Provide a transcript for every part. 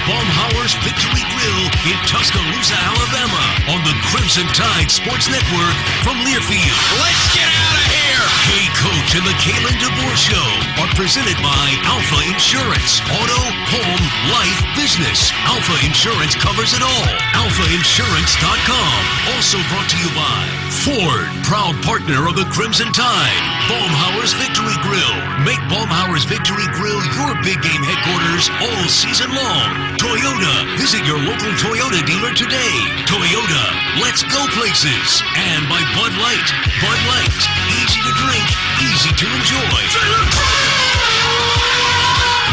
Baumhauer's Victory Grill in Tuscaloosa, Alabama on the Crimson Tide Sports Network from Learfield. Let's get out of here! Hey Coach and the Kalen DeBoer Show are presented by Alfa Insurance. Auto, home, life, business. Alfa Insurance covers it all. AlfaInsurance.com. Also brought to you by Ford, proud partner of the Crimson Tide. Baumhauer's Victory Grill. Make Baumhauer's Victory Grill your big game headquarters all season long. Toyota. Visit your local Toyota dealer today. Toyota. Let's go places. And by Bud Light. Bud Light. Easy to drink, easy to enjoy.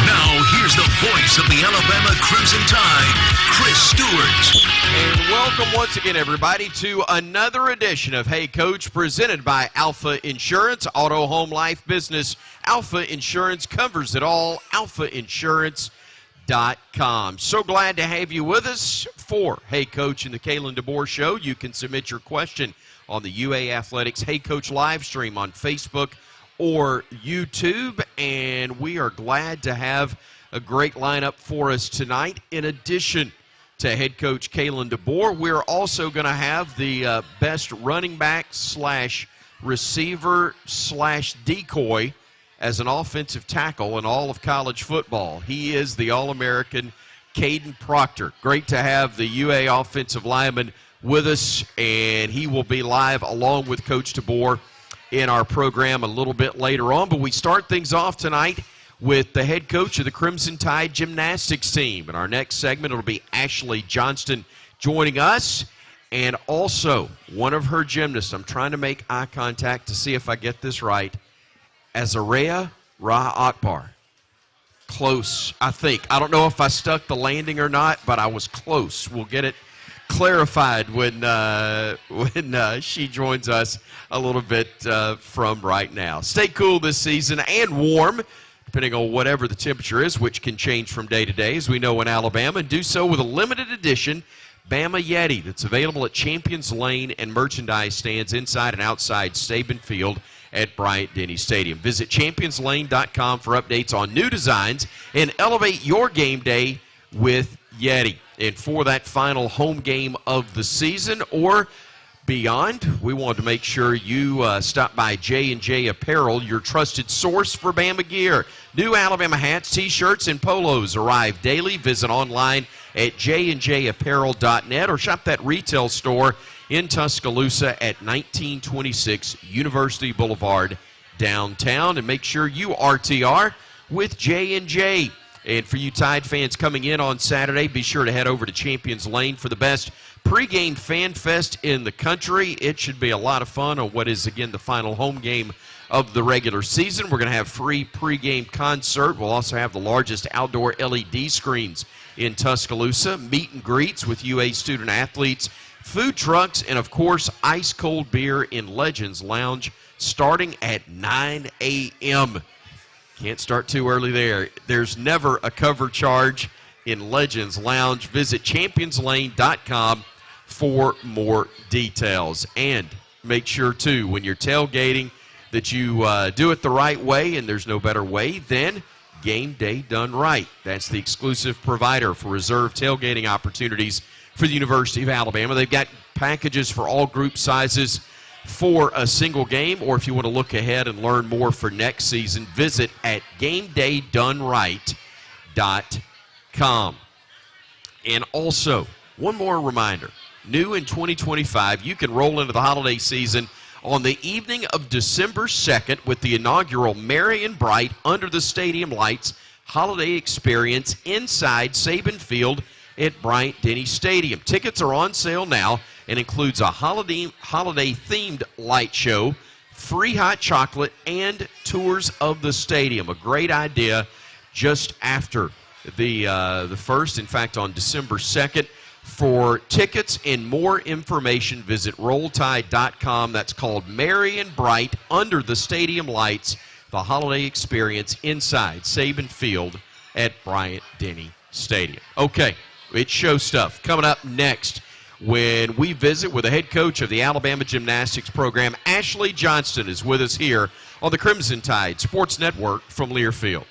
Now, here's the voice of the Alabama Crimson Tide, Chris Stewart. And welcome once again, everybody, to another edition of Hey Coach, presented by Alfa Insurance, Auto, Home, Life, Business. Alfa Insurance covers it all. AlfaInsurance.com. So glad to have you with us for Hey Coach and the Kalen DeBoer Show. You can submit your question on the UA Athletics Hey Coach live stream on Facebook or YouTube, and we are glad to have a great lineup for us tonight. In addition to head coach Kalen DeBoer, we're also going to have the best running back slash receiver slash decoy as an offensive tackle in all of college football. He is the All-American Caden Proctor. Great to have the UA offensive lineman with us, and he will be live along with Coach DeBoer in our program a little bit later on. But we start things off tonight with the head coach of the Crimson Tide Gymnastics team. In our next segment, it'll be Ashley Johnston joining us, and also one of her gymnasts. I'm trying to make eye contact to see if I get this right. Azarea Ra Akbar. Close, I think. I don't know if I stuck the landing or not, but I was close. We'll get it clarified when she joins us a little bit from right now. Stay cool this season and warm, depending on whatever the temperature is, which can change from day to day, as we know in Alabama, and do so with a limited edition Bama Yeti that's available at Champions Lane and merchandise stands inside and outside Saban Field at Bryant-Denny Stadium. Visit ChampionsLane.com for updates on new designs and elevate your game day with Yeti. And for that final home game of the season or beyond, we wanted to make sure you stop by J&J Apparel, your trusted source for Bama gear. New Alabama hats, T-shirts, and polos arrive daily. Visit online at jnjapparel.net or shop that retail store in Tuscaloosa at 1926 University Boulevard downtown. And make sure you RTR with J&J. And for you Tide fans coming in on Saturday, be sure to head over to Champions Lane for the best pregame fan fest in the country. It should be a lot of fun on what is, again, the final home game of the regular season. We're going to have free pregame concert. We'll also have the largest outdoor LED screens in Tuscaloosa, meet and greets with UA student athletes, food trucks, and, of course, ice-cold beer in Legends Lounge starting at 9 a.m. Can't start too early there. There's never a cover charge in Legends Lounge. Visit ChampionsLane.com for more details. And make sure, too, when you're tailgating, that you do it the right way, and there's no better way than Game Day Done Right. That's the exclusive provider for reserved tailgating opportunities for the University of Alabama. They've got packages for all group sizes for a single game, or if you want to look ahead and learn more for next season, visit at GameDayDoneRight.com. And also, one more reminder, new in 2025, you can roll into the holiday season on the evening of December 2nd with the inaugural Merry and Bright Under the Stadium Lights holiday experience inside Saban Field at Bryant-Denny Stadium. Tickets are on sale now and includes a holiday-themed light show, free hot chocolate, and tours of the stadium. A great idea just after the first, in fact, on December 2nd. For tickets and more information, visit RollTide.com. That's called Merry and Bright Under the Stadium Lights, the holiday experience inside Saban Field at Bryant-Denny Stadium. Okay, it's show stuff. Coming up next, when we visit with the head coach of the Alabama Gymnastics program, Ashley Johnston is with us here on the Crimson Tide Sports Network from Learfield.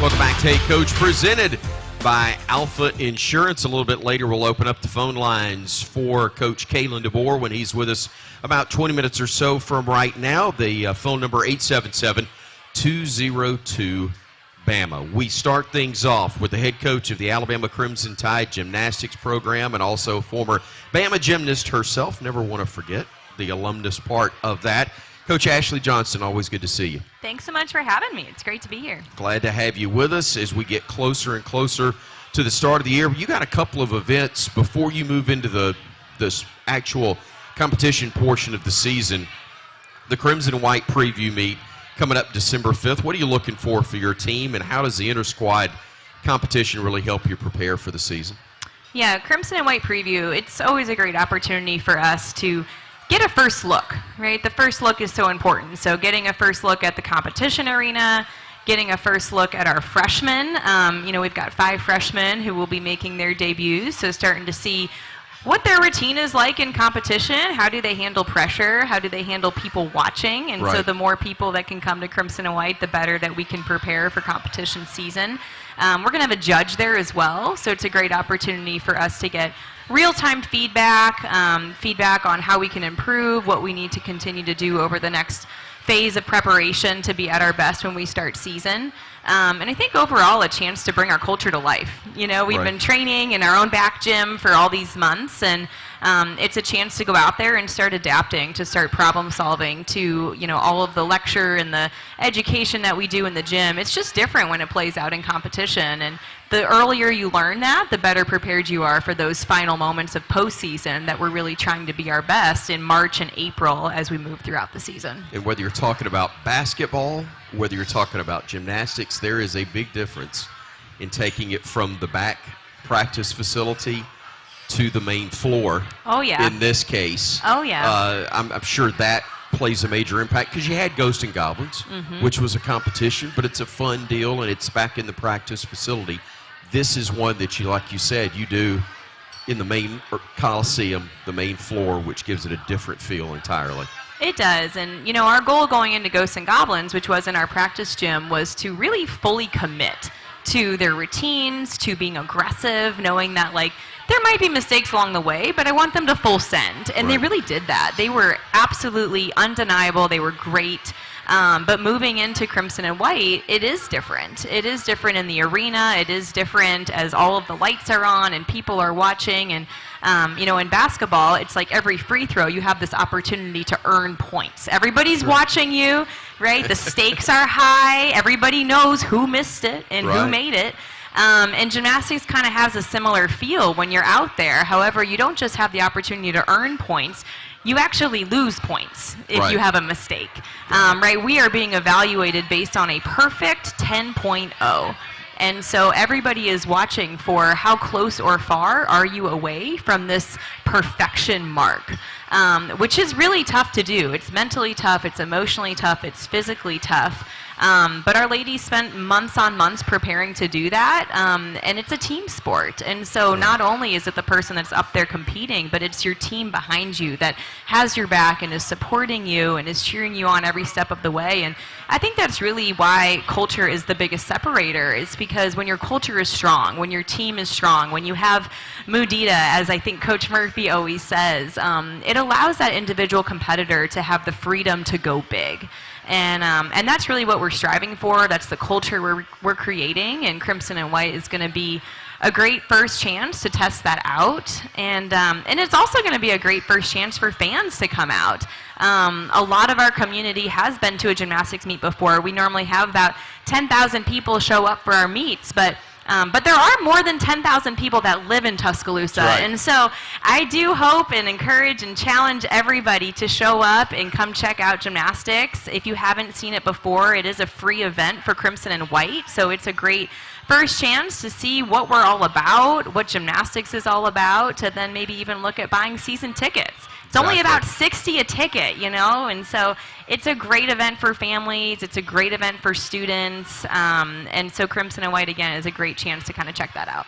Welcome back to Hey Coach, presented by Alfa Insurance. A little bit later, we'll open up the phone lines for Coach Kalen DeBoer when he's with us about 20 minutes or so from right now. The phone number 877-202-BAMA. We start things off with the head coach of the Alabama Crimson Tide Gymnastics program and also former Bama gymnast herself. Never want to forget the alumnus part of that. Coach Ashley Johnson, always good to see you. Thanks so much for having me. It's great to be here. Glad to have you with us as we get closer and closer to the start of the year. You got a couple of events before you move into this actual competition portion of the season. The Crimson and White preview meet coming up December 5th. What are you looking for your team, and how does the inter-squad competition really help you prepare for the season? Yeah, Crimson and White preview, it's always a great opportunity for us to get a first look, right? The first look is so important. So getting a first look at the competition arena, getting a first look at our freshmen. We've got 5 freshmen who will be making their debuts, so starting to see what their routine is like in competition. How do they handle pressure? How do they handle people watching? And so the more people that can come to Crimson and White, the better that we can prepare for competition season. We're going to have a judge there as well, so it's a great opportunity for us to get real-time feedback on how we can improve, what we need to continue to do over the next phase of preparation to be at our best when we start season. And I think overall a chance to bring our culture to life. We've been training in our own back gym for all these months, and it's a chance to go out there and start adapting, to start problem solving, to all of the lecture and the education that we do in the gym. It's just different when it plays out in competition, and the earlier you learn that, the better prepared you are for those final moments of postseason that we're really trying to be our best in March and April as we move throughout the season. And whether you're talking about basketball, whether you're talking about gymnastics, there is a big difference in taking it from the back practice facility to the main floor. Oh, yeah. In this case. Oh, yeah. I'm sure that plays a major impact because you had Ghosts and Goblins, which was a competition, but it's a fun deal, and it's back in the practice facility. This is one that like you said, you do in the main Coliseum, the main floor, which gives it a different feel entirely. It does, and our goal going into Ghosts and Goblins, which was in our practice gym, was to really fully commit to their routines, to being aggressive, knowing that there might be mistakes along the way, but I want them to full send, and they really did that. They were absolutely undeniable. They were great. But moving into Crimson and White, it is different. It is different in the arena. It is different as all of the lights are on and people are watching. And, in basketball, it's like every free throw, you have this opportunity to earn points. Everybody's watching you, right? The stakes are high. Everybody knows who missed it and who made it. And gymnastics kind of has a similar feel when you're out there. However, you don't just have the opportunity to earn points. You actually lose points if you have a mistake, right? We are being evaluated based on a perfect 10.0. And so everybody is watching for how close or far are you away from this perfection mark, which is really tough to do. It's mentally tough, it's emotionally tough, it's physically tough. But our ladies spent months on months preparing to do that, and it's a team sport. And so not only is it the person that's up there competing, but it's your team behind you that has your back and is supporting you and is cheering you on every step of the way. And I think that's really why culture is the biggest separator, is because when your culture is strong, when your team is strong, when you have Mudita, as I think Coach Murphy always says, it allows that individual competitor to have the freedom to go big. And that's really what we're striving for. That's the culture we're creating, and Crimson and White is going to be a great first chance to test that out. And it's also going to be a great first chance for fans to come out. A lot of our community has been to a gymnastics meet before. We normally have about 10,000 people show up for our meets, but there are more than 10,000 people that live in Tuscaloosa. And so I do hope and encourage and challenge everybody to show up and come check out gymnastics. If you haven't seen it before, it is a free event for Crimson and White, so it's a great first chance to see what we're all about, what gymnastics is all about, to then maybe even look at buying season tickets. It's only about $60 a ticket, and so it's a great event for families. It's a great event for students, and so Crimson and White, again, is a great chance to kind of check that out.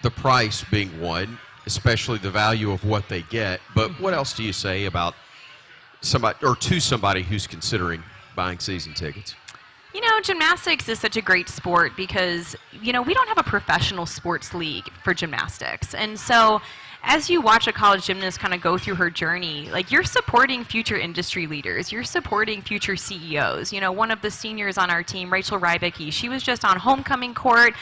The price being one, especially the value of what they get, but what else do you say about somebody who's considering buying season tickets? Gymnastics is such a great sport because, we don't have a professional sports league for gymnastics. And so as you watch a college gymnast kind of go through her journey, like, you're supporting future industry leaders. You're supporting future CEOs. One of the seniors on our team, Rachel Rybicki, she was just on homecoming court,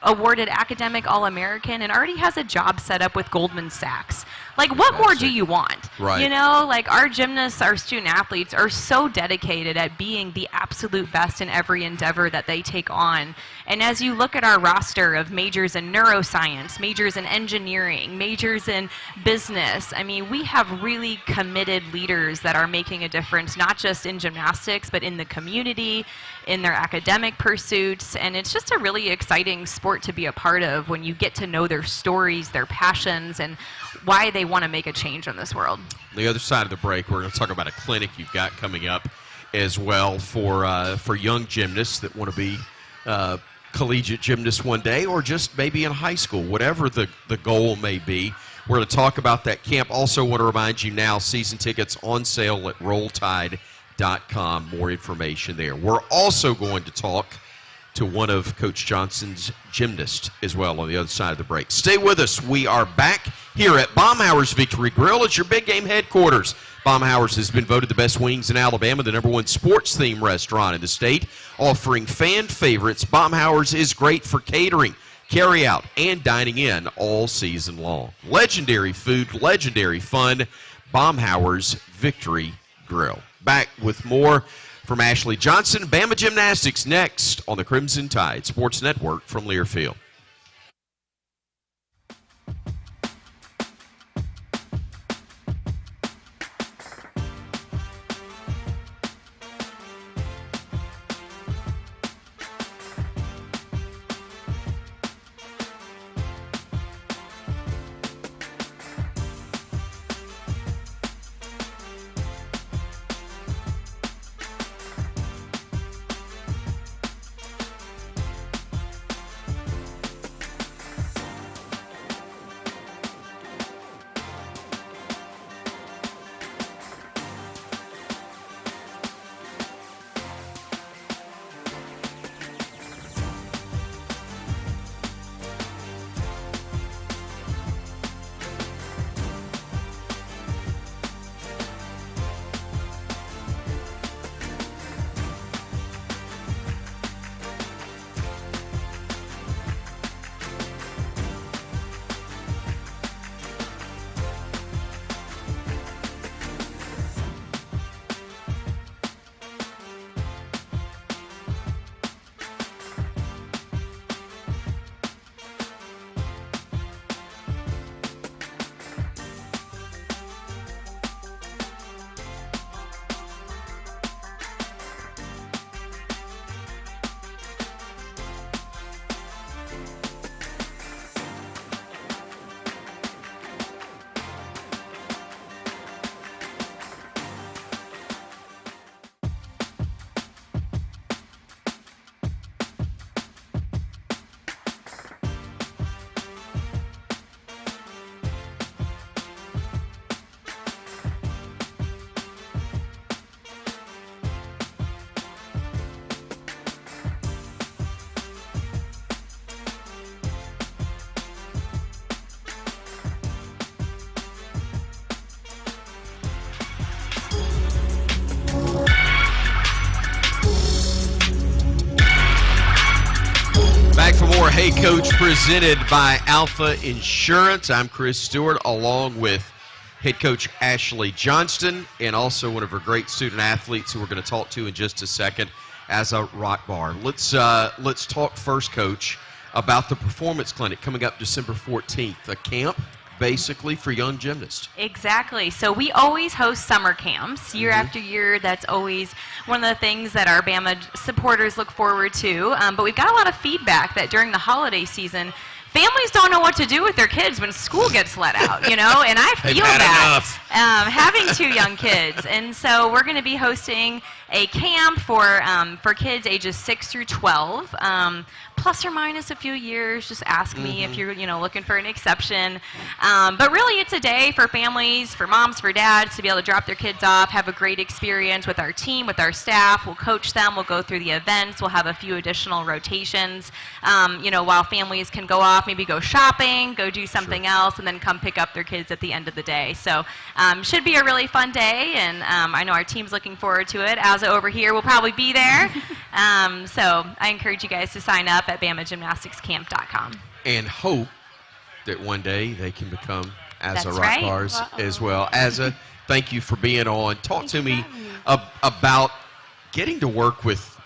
awarded academic All-American, and already has a job set up with Goldman Sachs. Like, what more do you want? Right. Like, our gymnasts, our student athletes are so dedicated at being the absolute best in every endeavor that they take on. And as you look at our roster of majors in neuroscience, majors in engineering, majors in business, we have really committed leaders that are making a difference, not just in gymnastics, but in the community, in their academic pursuits. And it's just a really exciting sport to be a part of when you get to know their stories, their passions, and why they want to make a change in this world. On the other side of the break, we're going to talk about a clinic you've got coming up as well for young gymnasts that want to be collegiate gymnasts one day, or just maybe in high school, whatever the goal may be. We're going to talk about that camp. Also want to remind you now, season tickets on sale at rolltide.com. More information there. We're also going to talk to one of Coach Johnson's gymnasts as well on the other side of the break. Stay with us. We are back here at Baumhower's Victory Grill. It's your big game headquarters. Baumhower's has been voted the best wings in Alabama, the #1 sports-themed restaurant in the state, offering fan favorites. Baumhower's is great for catering, carry-out, and dining in all season long. Legendary food, legendary fun. Baumhower's Victory Grill. Back with more from Ashley Johnson. Bama Gymnastics next on the Crimson Tide Sports Network from Learfield. More Hey Coach presented by Alfa Insurance. I'm Chris Stewart along with head coach Ashley Johnston and also one of our great student athletes who we're going to talk to in just a second as a rock bar. Let's talk first, Coach, about the Performance Clinic coming up December 14th, a camp basically for young gymnasts. Exactly. So we always host summer camps year after year. That's always one of the things that our Bama supporters look forward to. But we've got a lot of feedback that during the holiday season, families don't know what to do with their kids when school gets let out, and I feel that having two young kids. And so we're going to be hosting a camp for kids ages 6 through 12. Plus or minus a few years, just ask me if you're looking for an exception. But really, it's a day for families, for moms, for dads to be able to drop their kids off, have a great experience with our team, with our staff. We'll coach them. We'll go through the events. We'll have a few additional rotations. While families can go off, maybe go shopping, go do something else, and then come pick up their kids at the end of the day. So should be a really fun day, and I know our team's looking forward to it. Asa over here will probably be there. So I encourage you guys to sign up at BamaGymnasticsCamp.com. And hope that one day they can become Asa That's Rock right. Bars as well. Asa, thank you for being on. Talk to me about getting to work with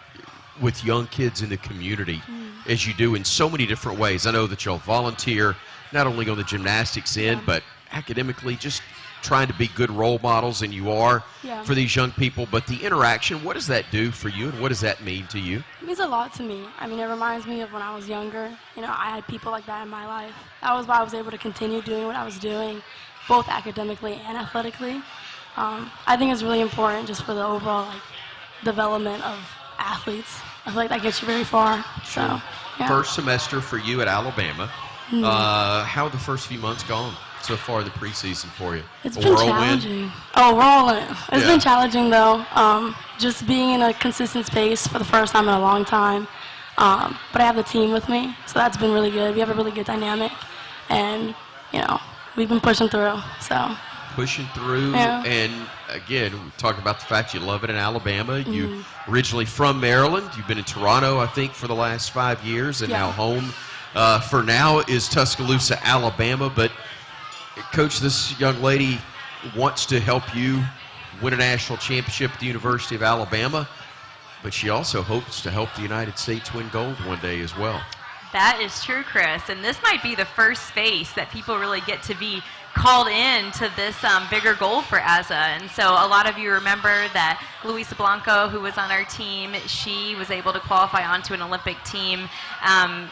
young kids in the community as you do in so many different ways. I know that you'll volunteer not only on the gymnastics end, but academically, just trying to be good role models, and you are for these young people. But the interaction, what does that do for you, and what does that mean to you? It means a lot to me. I mean, it reminds me of when I was younger. I had people like that in my life. That was why I was able to continue doing what I was doing, both academically and athletically. I think it's really important just for the overall development of athletes. I feel like that gets you very far. So, yeah. First semester for you at Alabama. How have the first few months gone so far in the preseason for you? It's been challenging. Oh, whirlwind. It's been challenging, though. Just being in a consistent space for the first time in a long time. But I have the team with me, so that's been really good. We have a really good dynamic. And, we've been pushing through. So. Pushing through, and again, we talk about the fact you love it in Alabama. You originally from Maryland. You've been in Toronto, I think, for the last 5 years, and now home for now is Tuscaloosa, Alabama. But, Coach, this young lady wants to help you win a national championship at the University of Alabama, but she also hopes to help the United States win gold one day as well. That is true, Chris, and this might be the first space that people really get to be called in to this bigger goal for Asa. And so a lot of you remember that Luisa Blanco, who was on our team, she was able to qualify onto an Olympic team,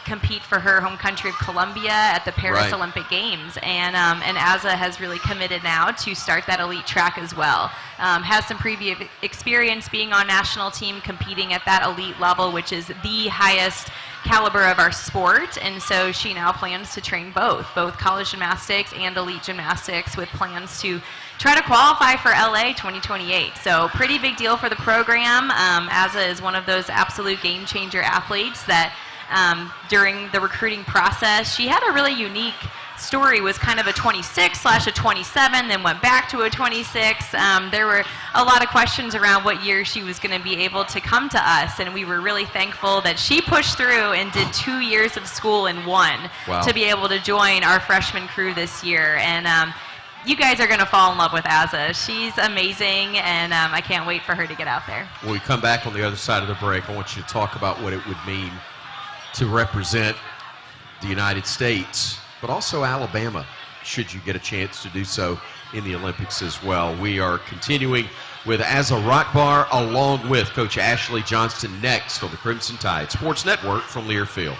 compete for her home country of Colombia at the Paris Olympic Games. And Asa has really committed now to start that elite track as well. Has some previous experience being on national team, competing at that elite level, which is the highest caliber of our sport, and so she now plans to train both college gymnastics and elite gymnastics, with plans to try to qualify for LA 2028. So pretty big deal for the program. Asa is one of those absolute game changer athletes that during the recruiting process, she had a really unique story. Was kind of a 26/a 27, then went back to a 26. There were a lot of questions around what year she was going to be able to come to us, and we were really thankful that she pushed through and did 2 years of school in one to be able to join our freshman crew this year. And you guys are going to fall in love with Asa. She's amazing, and I can't wait for her to get out there. When we come back on the other side of the break, I want you to talk about what it would mean to represent the United States, but also Alabama, should you get a chance to do so in the Olympics as well. We are continuing with Asa Rockbar along with Coach Ashley Johnston next on the Crimson Tide Sports Network from Learfield.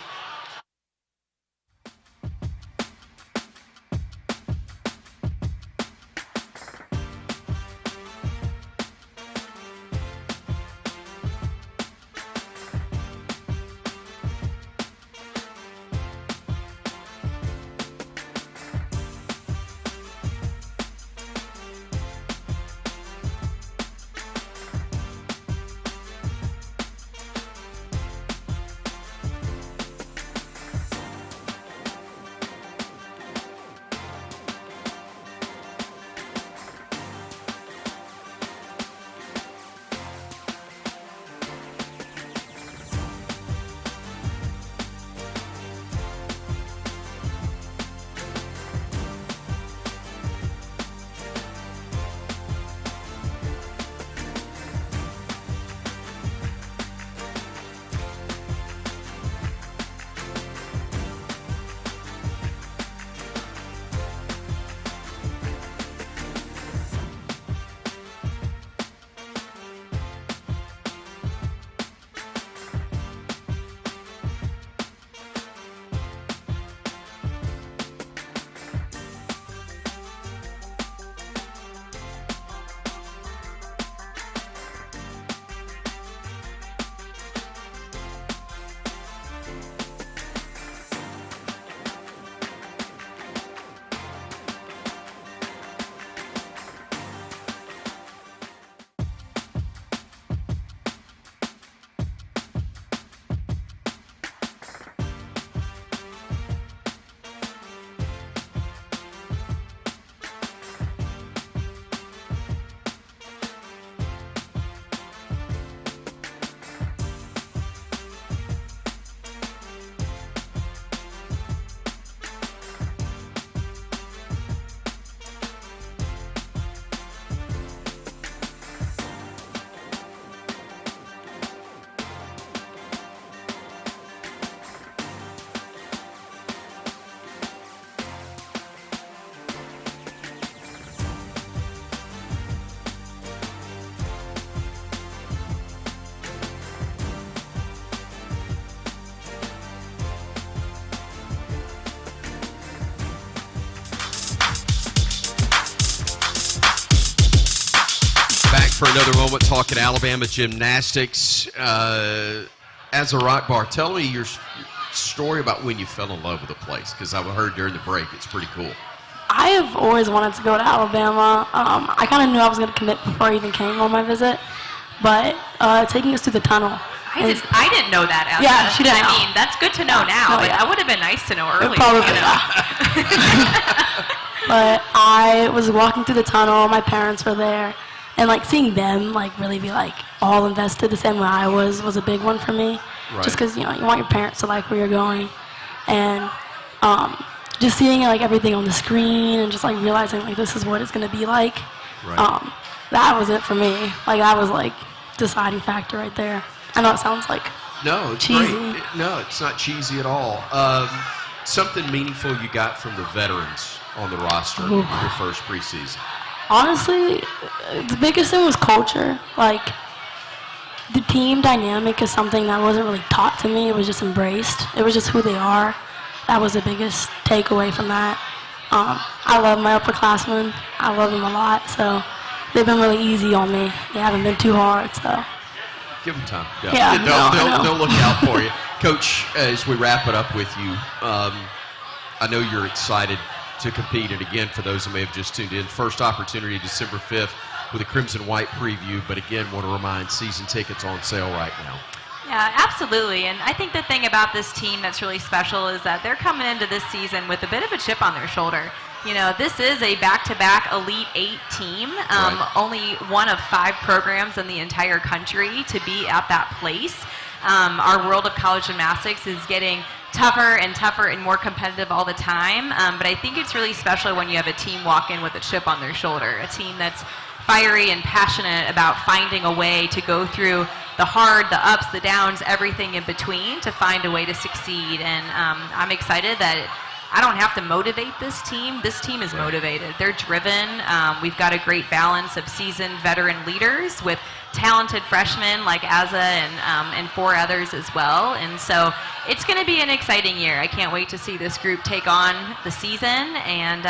for another moment talking Alabama gymnastics. As a rock bar, tell me your story about when you fell in love with the place, because I heard during the break it's pretty cool. I have always wanted to go to Alabama. I kind of knew I was going to commit before I even came on my visit, but taking us through the tunnel. I didn't know that, Alpha. Yeah, she didn't know. I mean, that's good to know now, but that would have been nice to know earlier. Probably you know? not. But I was walking through the tunnel, my parents were there, and like seeing them like really be like all invested the same way I was a big one for me. Right. Just because you want your parents to like where you're going, and just seeing like everything on the screen and just like realizing like this is what it's gonna be like. Right. That was it for me. Like that was like deciding factor right there. I know it sounds like it's cheesy. Great. No, it's not cheesy at all. Something meaningful you got from the veterans on the roster in your first preseason? Honestly, the biggest thing was culture. Like, the team dynamic is something that wasn't really taught to me. It was just embraced. It was just who they are. That was the biggest takeaway from that. I love my upperclassmen. I love them a lot, so they've been really easy on me. They haven't been too hard, so. Give them time. Yeah, they'll look out for you. Coach, as we wrap it up with you, I know you're excited to compete, and again, for those who may have just tuned in, first opportunity December 5th with a Crimson White preview, but again, want to remind season tickets on sale right now. Yeah, absolutely. And I think the thing about this team that's really special is that they're coming into this season with a bit of a chip on their shoulder. You know, this is a back-to-back Elite 8 team, Right. only one of 5 programs in the entire country to be at that place. Our world of college gymnastics is getting tougher and tougher and more competitive all the time, but I think it's really special when you have a team walk in with a chip on their shoulder, a team that's fiery and passionate about finding a way to go through the hard, the ups, the downs, everything in between to find a way to succeed. And I'm excited that I don't have to motivate this team. This team is motivated. They're driven. We've got a great balance of seasoned veteran leaders with talented freshmen like Azza and 4 others as well. And so it's going to be an exciting year. I can't wait to see this group take on the season and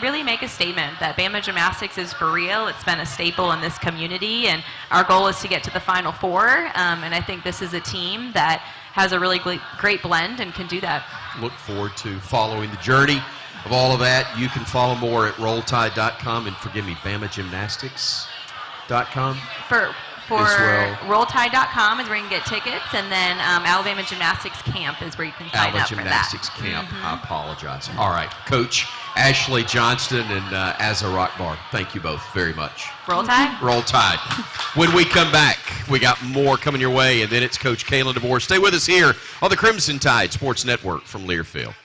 really make a statement that Bama Gymnastics is for real. It's been a staple in this community, and our goal is to get to the Final Four. And I think this is a team that has a really great blend and can do that. Look forward to following the journey of all of that. You can follow more at rolltide.com and, forgive me, BamaGymnastics.com. For As well. rolltide.com is where you can get tickets, and then Alabama Gymnastics Camp is where you can sign Alabama up for that. Gymnastics Camp. I apologize. All right, Coach Ashley Johnston and Azza Rockbar, thank you both very much. Roll Tide? Roll Tide. When we come back, we got more coming your way, and then it's Coach Kalen DeBoer. Stay with us here on the Crimson Tide Sports Network from Learfield.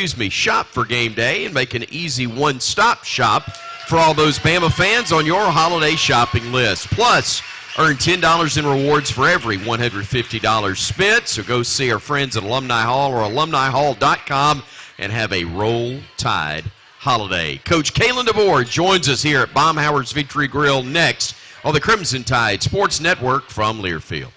shop for game day and make an easy one-stop shop for all those Bama fans on your holiday shopping list. Plus, earn $10 in rewards for every $150 spent. So go see our friends at Alumni Hall or alumnihall.com and have a Roll Tide holiday. Coach Kalen DeBoer joins us here at Baumhauer's Victory Grill next on the Crimson Tide Sports Network from Learfield.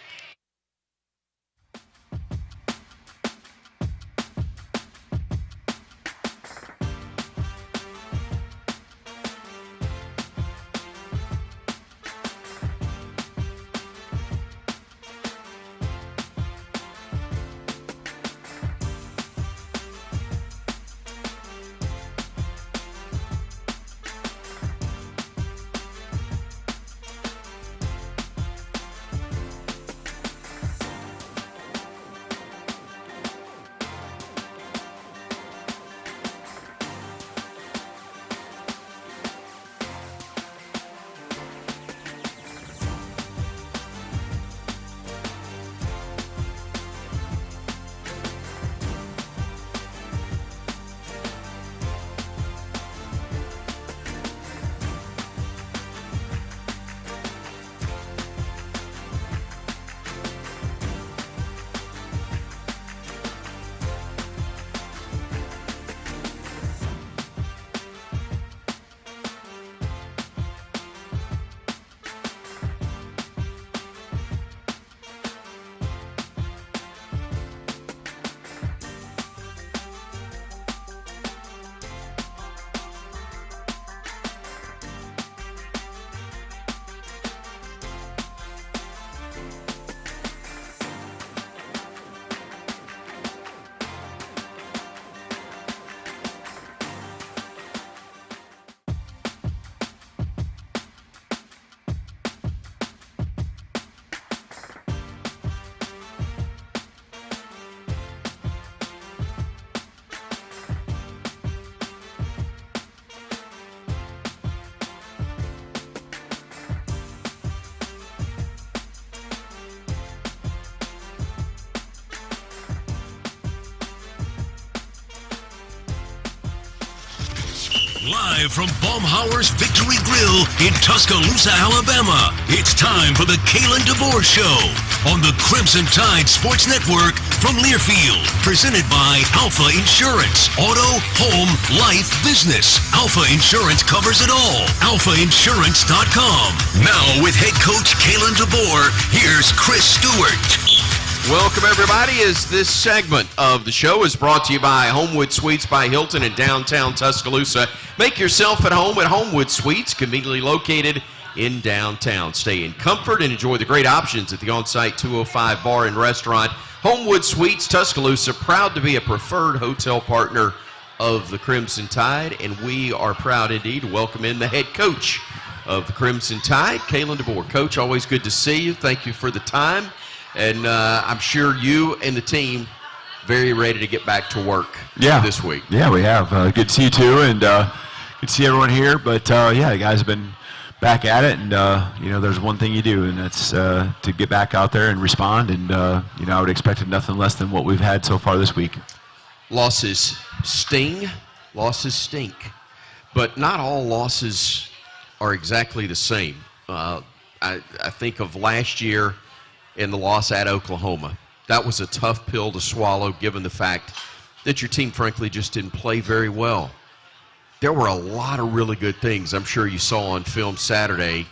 Live from Baumhauer's Victory Grill in Tuscaloosa, Alabama, it's time for the Kalen DeBoer Show on the Crimson Tide Sports Network from Learfield. Presented by Alfa Insurance. Auto, home, life, business. Alfa Insurance covers it all. AlfaInsurance.com. Now with head coach Kalen DeBoer, here's Chris Stewart. Welcome, everybody, as this segment of the show is brought to you by Homewood Suites by Hilton in downtown Tuscaloosa. Make yourself at home at Homewood Suites, conveniently located in downtown. Stay in comfort and enjoy the great options at the on-site 205 bar and restaurant. Homewood Suites, Tuscaloosa, proud to be a preferred hotel partner of the Crimson Tide, and we are proud indeed to welcome in the head coach of the Crimson Tide, Kalen DeBoer. Coach, always good to see you. Thank you for the time. And I'm sure you and the team very ready to get back to work this week. Yeah, we have. Good to see you too, and good to see everyone here. But yeah, the guys have been back at it, and there's one thing you do, and that's to get back out there and respond. And I would expect nothing less than what we've had so far this week. Losses sting, losses stink, but not all losses are exactly the same. I think of last year in the loss at Oklahoma. That was a tough pill to swallow given the fact that your team, frankly, just didn't play very well. There were a lot of really good things I'm sure you saw on film Saturday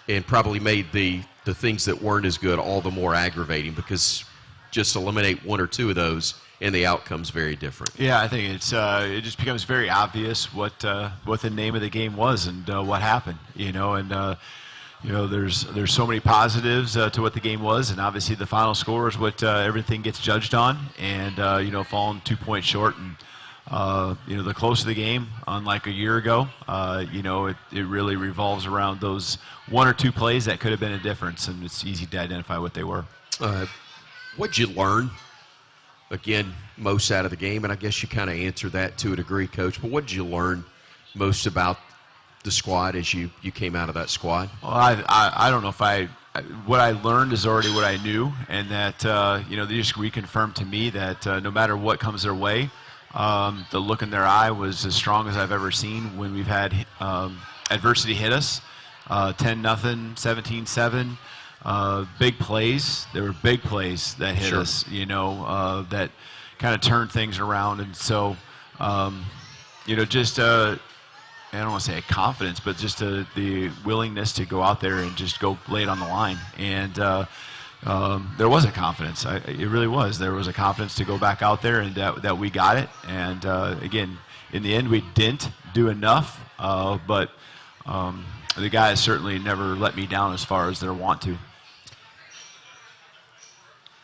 and probably made the things that weren't as good all the more aggravating because just eliminate one or two of those and the outcome's very different. Yeah, I think it just becomes very obvious what the name of the game was and what happened, there's so many positives to what the game was, and obviously the final score is what everything gets judged on, and falling 2 points short, and the closer the game, unlike a year ago, it really revolves around those one or two plays that could have been a difference, and it's easy to identify what they were. What'd you learn? Again, most out of the game, and I guess you kind of answered that to a degree, Coach, but what did you learn most about the squad as you came out of that squad? Well, I don't know if what I learned is already what I knew, and that they just reconfirmed to me that no matter what comes their way, The look in their eye was as strong as I've ever seen when we've had adversity hit us. 10-0, 17-7. Big plays. There were big plays that hit us, that kind of turned things around. And so, just I don't want to say a confidence, but just the willingness to go out there and just go lay it on the line. And there was a confidence. It really was. There was a confidence to go back out there and that we got it. And, again, in the end, we didn't do enough, but the guys certainly never let me down as far as their want to.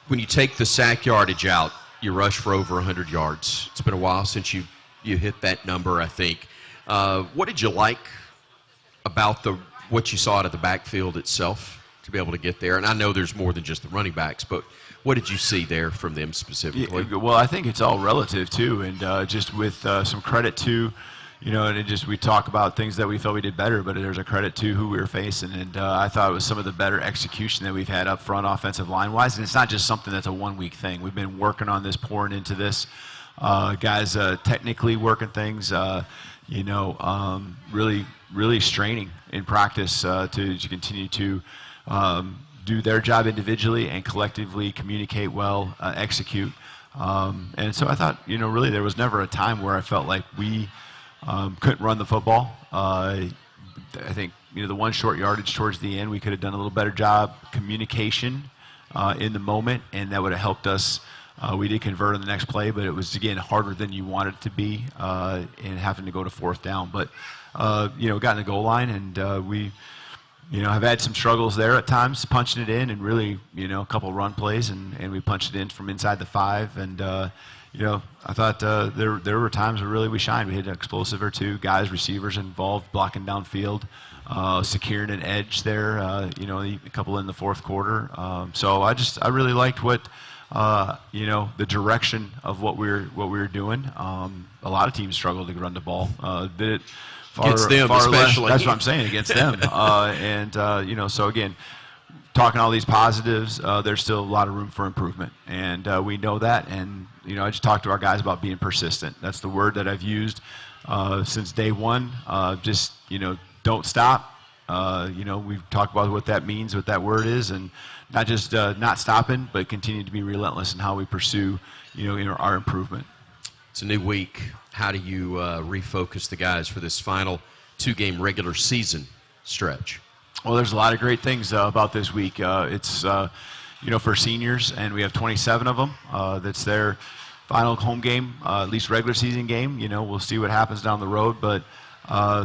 When you take the sack yardage out, you rush for over 100 yards. It's been a while since you hit that number, I think. What did you like about what you saw out of the backfield itself to be able to get there? And I know there's more than just the running backs, but what did you see there from them specifically? Yeah, well, I think it's all relative, too, and just with some credit to, and we talk about things that we felt we did better, but there's a credit to who we were facing, and I thought it was some of the better execution that we've had up front offensive line-wise, and it's not just something that's a one-week thing. We've been working on this, pouring into this. Guys technically working things, really, really straining in practice to continue to do their job individually and collectively communicate well, execute. And so I thought, really there was never a time where I felt like we couldn't run the football. I think, the one short yardage towards the end, we could have done a little better job communication in the moment, and that would have helped us. We did convert on the next play, but it was, again, harder than you wanted it to be in having to go to fourth down. But, got in the goal line, and we, have had some struggles there at times, punching it in, and really, a couple run plays, and we punched it in from inside the 5. And, I thought there were times where really we shined. We hit an explosive or two, guys, receivers involved, blocking downfield, securing an edge there, a couple in the fourth quarter. So I really liked what – the direction of what we were doing. A lot of teams struggled to run the ball. Did it against them, especially. That's what I'm saying, against them. So again, talking all these positives, there's still a lot of room for improvement, and we know that. And I just talked to our guys about being persistent. That's the word that I've used since day one. Don't stop. We've talked about what that means, what that word is, and not just not stopping, but continue to be relentless in how we pursue, our improvement. It's a new week. How do you refocus the guys for this final 2-game regular season stretch? Well, there's a lot of great things about this week. It's, for seniors, and we have 27 of them. That's their final home game, at least regular season game. We'll see what happens down the road, but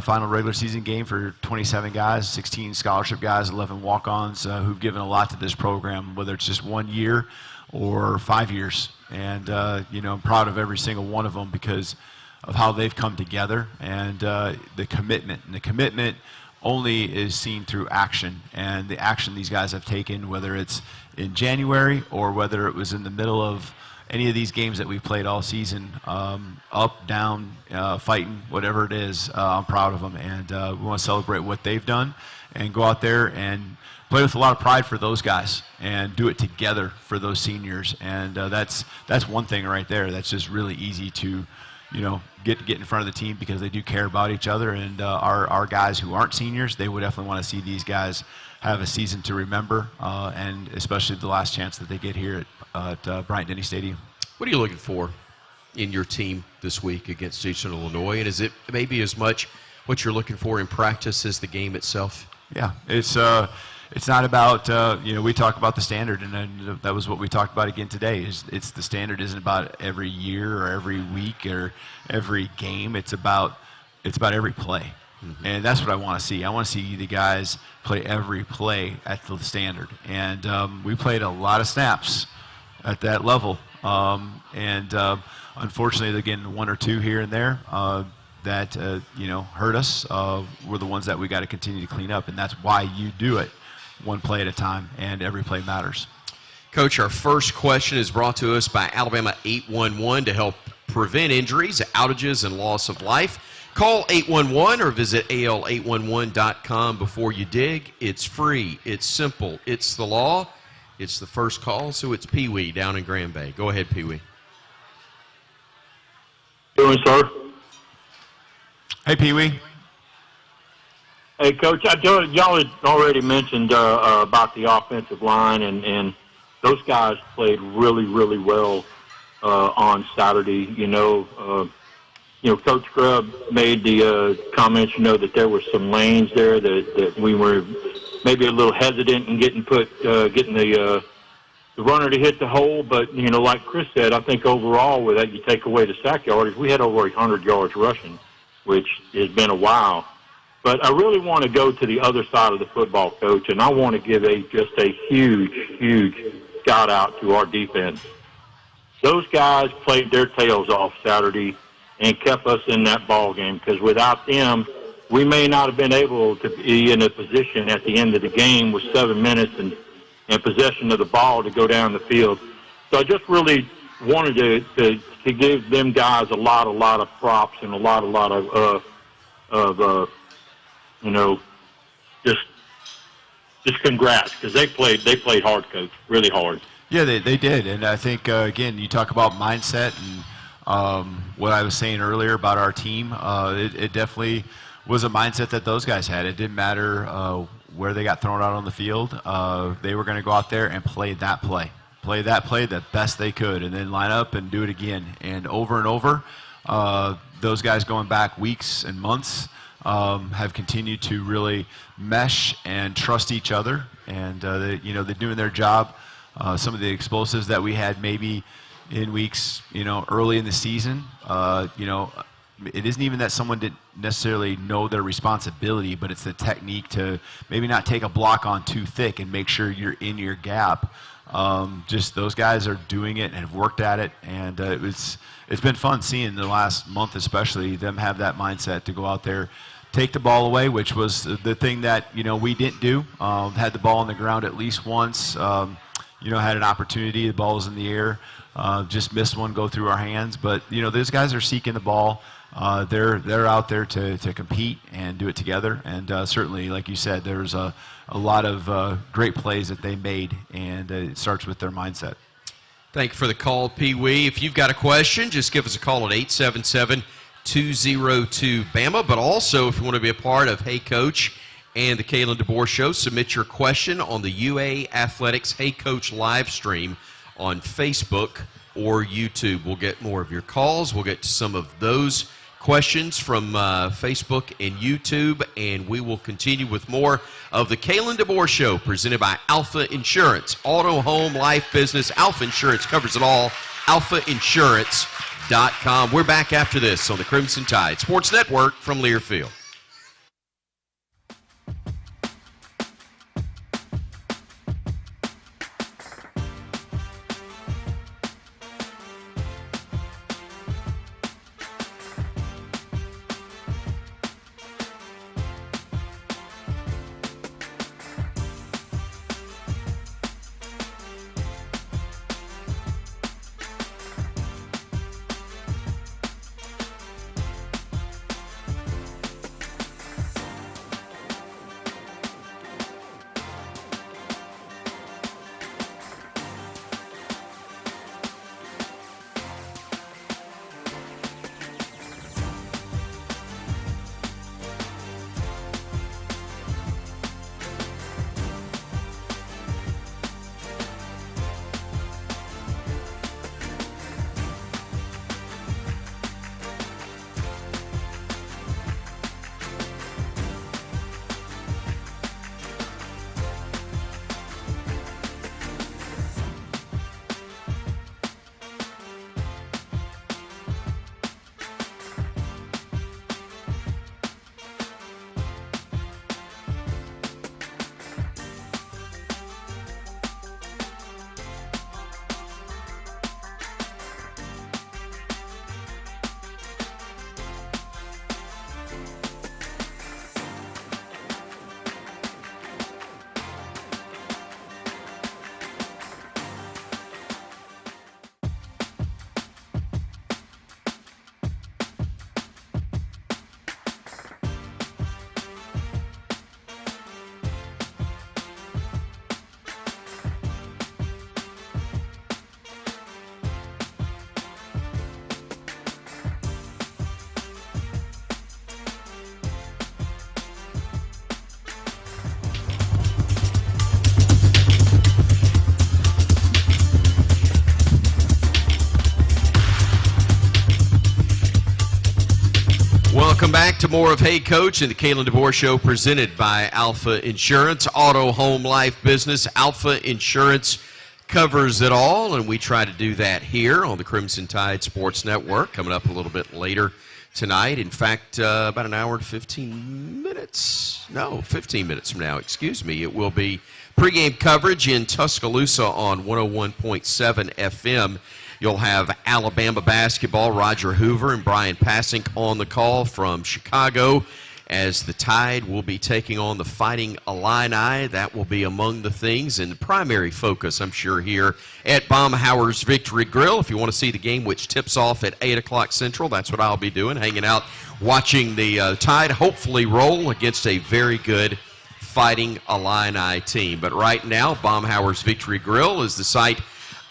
final regular season game for 27 guys, 16 scholarship guys, 11 walk-ons who've given a lot to this program, whether it's just 1 year or 5 years. And, I'm proud of every single one of them because of how they've come together and the commitment. And the commitment only is seen through action, and the action these guys have taken, whether it's in January or whether it was in the middle of any of these games that we've played all season, up, down, fighting, whatever it is, I'm proud of them. And we want to celebrate what they've done and go out there and play with a lot of pride for those guys and do it together for those seniors. And that's one thing right there. That's just really easy to, get in front of the team because they do care about each other. And our guys who aren't seniors, they would definitely want to see these guys have a season to remember, and especially the last chance that they get here at Bryant-Denny Stadium. What are you looking for in your team this week against Eastern Illinois? And is it maybe as much what you're looking for in practice as the game itself? Yeah, it's not about, we talk about the standard, and then that was what we talked about again today. It's the standard isn't about every year or every week or every game. It's about every play. Mm-hmm. And that's what I want to see. I want to see the guys play every play at the standard. And we played a lot of snaps at that level. Unfortunately, again, 1 or 2 here and there that hurt us were the ones that we got to continue to clean up. And that's why you do it one play at a time, and every play matters. Coach, our first question is brought to us by Alabama 811 to help prevent injuries, outages, and loss of life. Call 811 or visit al811.com before you dig. It's free. It's simple. It's the law. It's the first call, so it's Pee Wee down in Grand Bay. Go ahead, Pee Wee. Doing, sir? Hey, Pee Wee. Hey, Coach, y'all had already mentioned about the offensive line, and those guys played really, really well on Saturday. Coach Grubb made the comments, that there were some lanes there that we were maybe a little hesitant in getting the runner to hit the hole. But, like Chris said, I think overall with that, you take away the sack yardage, we had over 100 yards rushing, which has been a while. But I really want to go to the other side of the football, Coach, and I want to give just a huge, huge shout-out to our defense. Those guys played their tails off Saturday and kept us in that ball game, because without them, we may not have been able to be in a position at the end of the game with 7 minutes and possession of the ball to go down the field. So I just really wanted to give them guys a lot of props and a lot of just congrats, because they played hard, Coach, really hard. Yeah, they did, and I think again, you talk about mindset and what I was saying earlier about our team. It definitely was a mindset that those guys had. It didn't matter where they got thrown out on the field. They were going to go out there and play that play the best they could, and then line up and do it again and over. Those guys going back weeks and months have continued to really mesh and trust each other, and they're doing their job. Some of the explosives that we had maybe in weeks, early in the season, it isn't even that someone didn't necessarily know their responsibility, but it's the technique to maybe not take a block on too thick and make sure you're in your gap. Just those guys are doing it and have worked at it, and it's been fun seeing the last month especially them have that mindset to go out there, take the ball away, which was the thing that we didn't do. Had the ball on the ground at least once. Had an opportunity. The ball was in the air. Just missed one go through our hands. But those guys are seeking the ball. They're out there to compete and do it together. And certainly, like you said, there's a lot of great plays that they made, and it starts with their mindset. Thank you for the call, Pee Wee. If you've got a question, just give us a call at 877-202-BAMA. But also, if you want to be a part of Hey Coach and the Kalen DeBoer Show, submit your question on the UA Athletics Hey Coach live stream on Facebook or YouTube. We'll get more of your calls. We'll get to some of those questions from Facebook and YouTube, and we will continue with more of the Kalen DeBoer Show, presented by Alfa Insurance. Auto, home, life, business. Alfa Insurance covers it all. AlfaInsurance.com. We're back after this on the Crimson Tide Sports Network from Learfield. Welcome back to more of Hey Coach and the Kalen DeBoer Show, presented by Alfa Insurance, auto, home, life, business. Alfa Insurance covers it all, and we try to do that here on the Crimson Tide Sports Network, coming up a little bit later tonight. In fact, about an hour and 15 minutes. No, 15 minutes from now, excuse me. It will be pregame coverage in Tuscaloosa on 101.7 FM. You'll have Alabama basketball, Roger Hoover and Brian Passink on the call from Chicago, as the Tide will be taking on the Fighting Illini. That will be among the things and the primary focus, I'm sure, here at Baumhauer's Victory Grill. If you want to see the game, which tips off at 8 o'clock Central, that's what I'll be doing, hanging out, watching the Tide hopefully roll against a very good Fighting Illini team. But right now, Baumhauer's Victory Grill is the site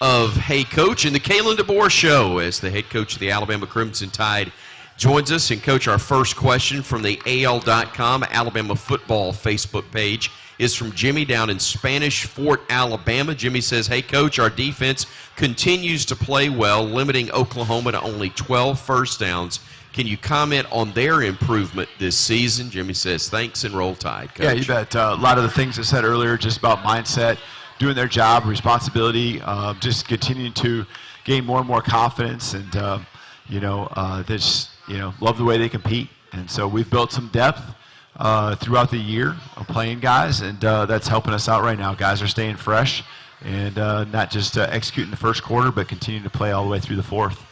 of Hey Coach and the Kalen DeBoer Show, as the head coach of the Alabama Crimson Tide joins us. And, Coach, our first question from the AL.com Alabama football Facebook page is from Jimmy down in Spanish Fort, Alabama. Jimmy says, hey, Coach, our defense continues to play well, limiting Oklahoma to only 12 first downs. Can you comment on their improvement this season? Jimmy says, thanks, and roll Tide, Coach. Yeah, you bet. A lot of the things I said earlier, just about mindset, doing their job, responsibility, just continuing to gain more and more confidence, and love the way they compete. And so we've built some depth throughout the year of playing guys, and that's helping us out right now. Guys are staying fresh and not just executing the first quarter, but continuing to play all the way through the fourth.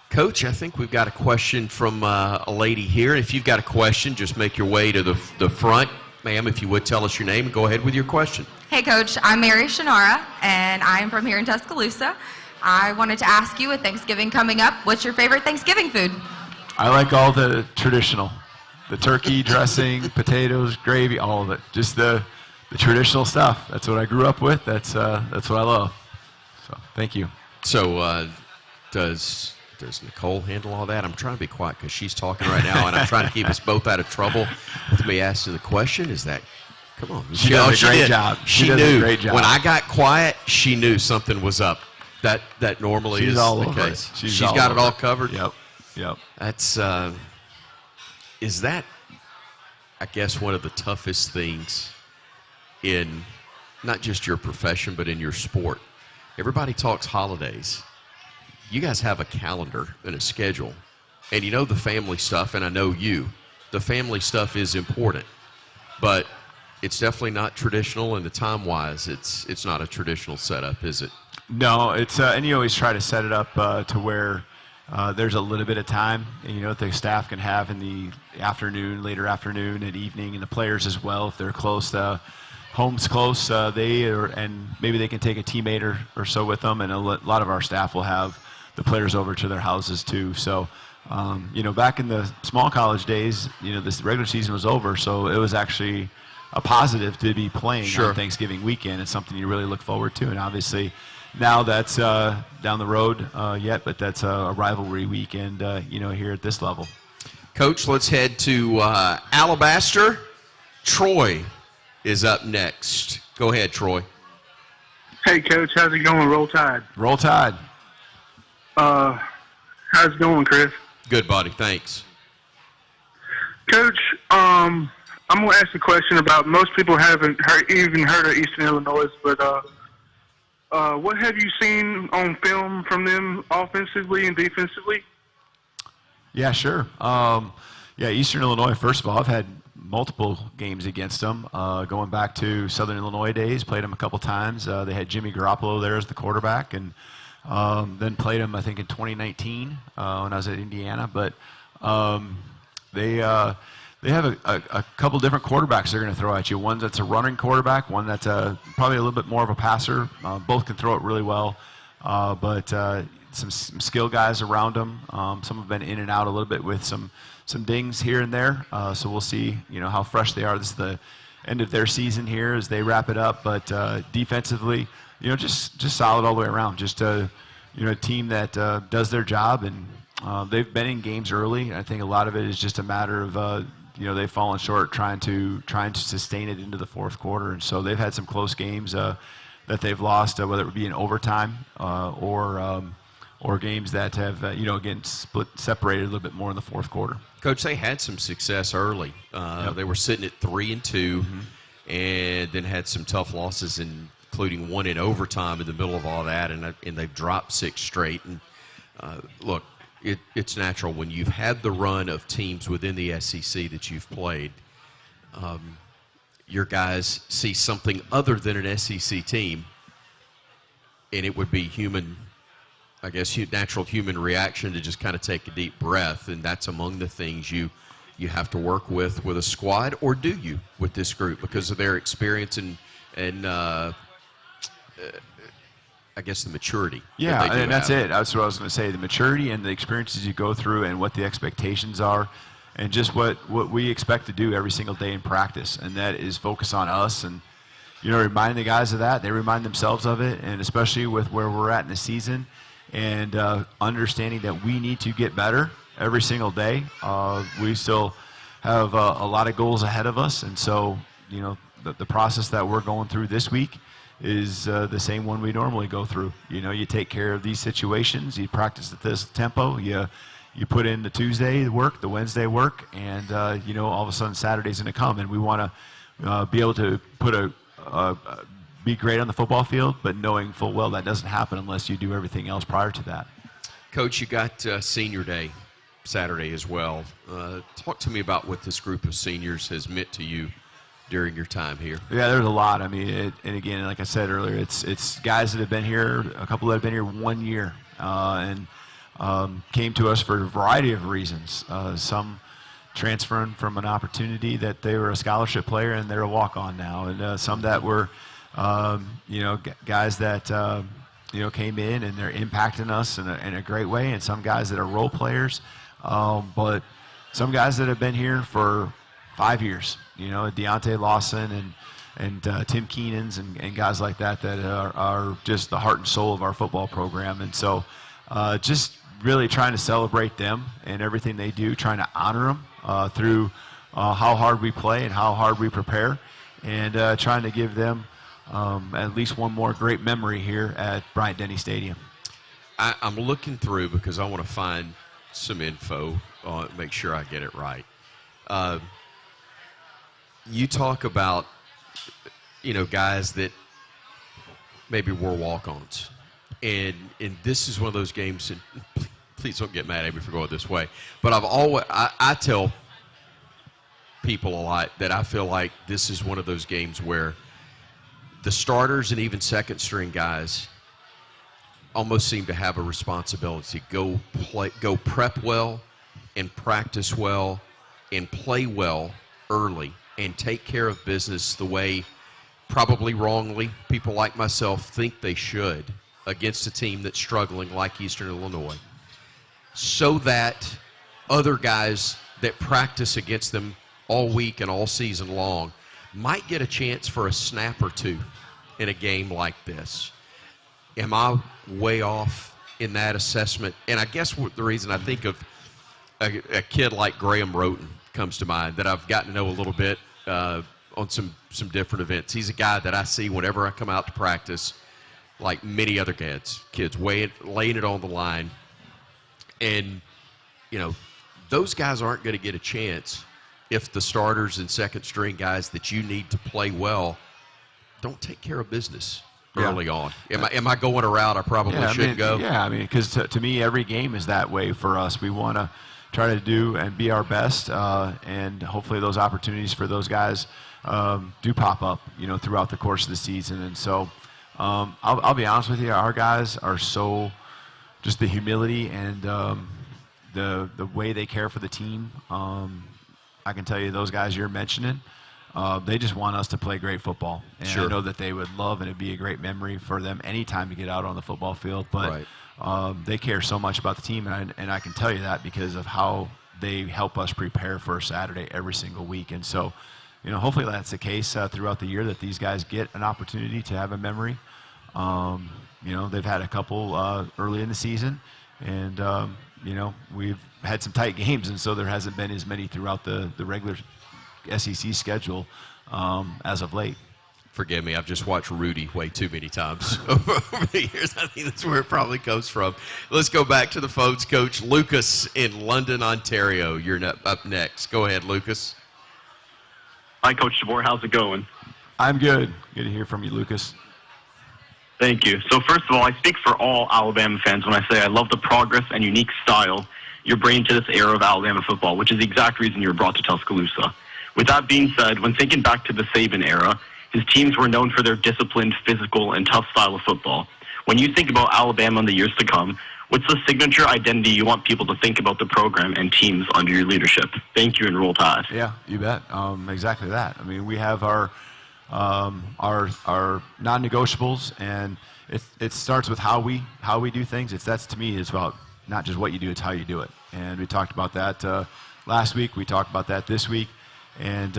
Coach, I think we've got a question from a lady here. If you've got a question, just make your way to the front. Ma'am, if you would tell us your name and go ahead with your question. Hey, Coach. I'm Mary Shannara, and I'm from here in Tuscaloosa. I wanted to ask you, with Thanksgiving coming up, what's your favorite Thanksgiving food? I like all the traditional. The turkey, dressing, potatoes, gravy, all of it. Just the traditional stuff. That's what I grew up with. That's what I love. So, thank you. So, does Nicole handle all that? I'm trying to be quiet because she's talking right now, and I'm trying to keep us both out of trouble with me asking the question. Is that, come on. She does a great job. She does knew. a great job. When I got quiet, she knew something was up. That normally She's is all the over case. it. She's got it all covered? Yep. That's, is that, I guess, one of the toughest things in not just your profession, but in your sport? Everybody talks holidays. You guys have a calendar and a schedule, and you know the family stuff, and I know the family stuff is important, but it's definitely not traditional, and the time-wise, it's not a traditional setup, is it? No, it's and you always try to set it up to where there's a little bit of time, and that the staff can have in the afternoon, later afternoon, and evening, and the players as well if they're close. Home's close, and maybe they can take a teammate or so with them, and a lot of our staff will have the players over to their houses too. So, back in the small college days, this regular season was over, so it was actually a positive to be playing on Thanksgiving weekend. It's something you really look forward to, and obviously now that's down the road yet, but that's a rivalry weekend, here at this level. Coach, let's head to Alabaster. Troy is up next. Go ahead, Troy. Hey, Coach. How's it going? Roll Tide. Roll Tide. How's it going, Chris? Good, buddy. Thanks. Coach, I'm going to ask a question about, most people haven't even heard of Eastern Illinois, but what have you seen on film from them offensively and defensively? Yeah, sure. Eastern Illinois, first of all, I've had multiple games against them, going back to Southern Illinois days, played them a couple times. They had Jimmy Garoppolo there as the quarterback, and then played them, I think, in 2019 when I was at Indiana. But they have a couple different quarterbacks they're going to throw at you. One that's a running quarterback, one that's probably a little bit more of a passer. Both can throw it really well, but some skill guys around them. Some have been in and out a little bit with some dings here and there. So we'll see, how fresh they are. This is the end of their season here as they wrap it up. But defensively, just solid all the way around. Just a team that does their job, and they've been in games early. I think a lot of it is just a matter of they've fallen short trying to sustain it into the fourth quarter, and so they've had some close games that they've lost, whether it be in overtime or or games that have, again, separated a little bit more in the fourth quarter. Coach, they had some success early. They were sitting at 3-2, and then had some tough losses, including one in overtime in the middle of all that, and they've dropped 6 straight. And look, it's natural when you've had the run of teams within the SEC that you've played. Your guys see something other than an SEC team, and it would be natural human reaction to just kind of take a deep breath, and that's among the things you have to work with a squad, or do you with this group because of their experience and I guess the maturity. Yeah, and that's it. That's what I was going to say. The maturity and the experiences you go through and what the expectations are, and just what we expect to do every single day in practice, and that is focus on us and remind the guys of that. They remind themselves of it, and especially with where we're at in the season. And understanding that we need to get better every single day. We still have a lot of goals ahead of us, and so the process that we're going through this week is the same one we normally go through. You take care of these situations, you practice at this tempo, you put in the Tuesday work, the Wednesday work, and all of a sudden Saturday's going to come, and we want to be able to put be great on the football field, but knowing full well that doesn't happen unless you do everything else prior to that. Coach, you got Senior Day Saturday as well. Talk to me about what this group of seniors has meant to you during your time here. Yeah, there's a lot. I mean, and again, like I said earlier, it's guys that have been here, a couple that have been here 1 year, and came to us for a variety of reasons. Some transferring from an opportunity that they were a scholarship player and they're a walk-on now, and some that were guys that came in and they're impacting us in a great way, and some guys that are role players, but some guys that have been here for 5 years, Deontay Lawson and Tim Keenan's and guys like that are just the heart and soul of our football program. And so just really trying to celebrate them and everything they do, trying to honor them through how hard we play and how hard we prepare, and trying to give them at least one more great memory here at Bryant-Denny Stadium. I'm looking through because I want to find some info, make sure I get it right. You talk about, guys that maybe were walk-ons. And this is one of those games, and please don't get mad at me for going this way, but I tell people a lot that I feel like this is one of those games where the starters and even second-string guys almost seem to have a responsibility. Go prep well and practice well and play well early and take care of business the way, probably wrongly, people like myself think they should against a team that's struggling like Eastern Illinois, so that other guys that practice against them all week and all season long might get a chance for a snap or two in a game like this. Am I way off in that assessment? And I guess the reason I think of a kid like Graham Roten comes to mind, that I've gotten to know a little bit on some different events. He's a guy that I see whenever I come out to practice, like many other kids laying it on the line. And, those guys aren't going to get a chance if the starters and second-string guys that you need to play well don't take care of business early on. Am I going a route I probably shouldn't go? Yeah, because to me, every game is that way for us. We want to try to do and be our best, and hopefully those opportunities for those guys do pop up, throughout the course of the season. And so I'll be honest with you, our guys are so just the humility and the way they care for the team. I can tell you those guys you're mentioning, they just want us to play great football. And sure. I know that they would love, and it'd be a great memory for them anytime to get out on the football field. But right. They care so much about the team, and I can tell you that because of how they help us prepare for Saturday every single week. And so, hopefully that's the case throughout the year, that these guys get an opportunity to have a memory. They've had a couple early in the season, and we've had some tight games, and so there hasn't been as many throughout the regular SEC schedule as of late. Forgive me, I've just watched Rudy way too many times over the years. I think that's where it probably comes from. Let's go back to the phones. Coach Lucas in London, Ontario. You're up next. Go ahead, Lucas. Hi, Coach DeBoer. How's it going? I'm good. Good to hear from you, Lucas. Thank you. So first of all, I speak for all Alabama fans when I say I love the progress and unique style you're bringing to this era of Alabama football, which is the exact reason you were brought to Tuscaloosa. With that being said, when thinking back to the Saban era, his teams were known for their disciplined, physical, and tough style of football. When you think about Alabama in the years to come, what's the signature identity you want people to think about the program and teams under your leadership? Thank you, and roll tide. Yeah, you bet. Exactly that. I mean, we have our non-negotiables, and it starts with how we do things. That's to me is about not just what you do, it's how you do it. And we talked about that last week. We talked about that this week, and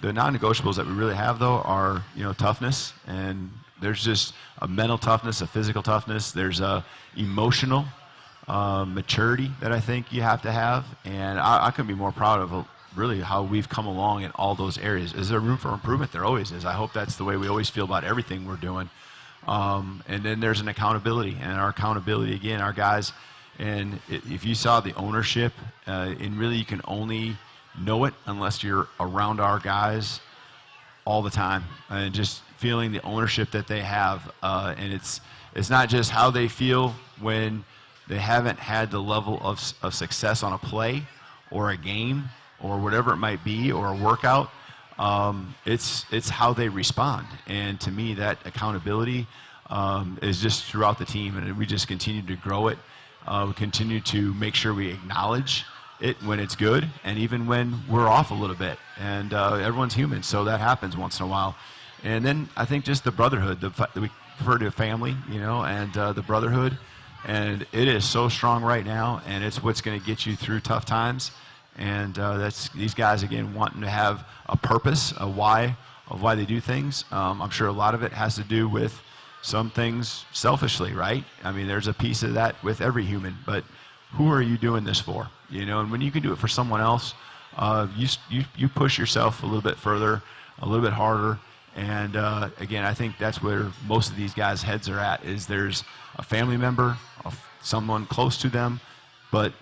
the non-negotiables that we really have though are toughness, and there's just a mental toughness, a physical toughness. There's a emotional maturity that I think you have to have, and I couldn't be more proud of really how we've come along in all those areas. Is there room for improvement? There always is. I hope that's the way we always feel about everything we're doing. And then there's an accountability, and our accountability, again, our guys, and if you saw the ownership, and really you can only know it unless you're around our guys all the time, and just feeling the ownership that they have. And it's not just how they feel when they haven't had the level of success on a play or a game or whatever it might be, or a workout. It's how they respond. And to me, that accountability is just throughout the team, and we just continue to grow it. We continue to make sure we acknowledge it when it's good, and even when we're off a little bit. And everyone's human, so that happens once in a while. And then I think just the brotherhood, we refer to family, and the brotherhood, and it is so strong right now, and it's what's going to get you through tough times. And that's these guys, again, wanting to have a purpose, a why of why they do things. I'm sure a lot of it has to do with some things selfishly, right? I mean, there's a piece of that with every human, but who are you doing this for? And when you can do it for someone else, you push yourself a little bit further, a little bit harder. And again, I think that's where most of these guys' heads are at, is there's a family member, someone close to them, but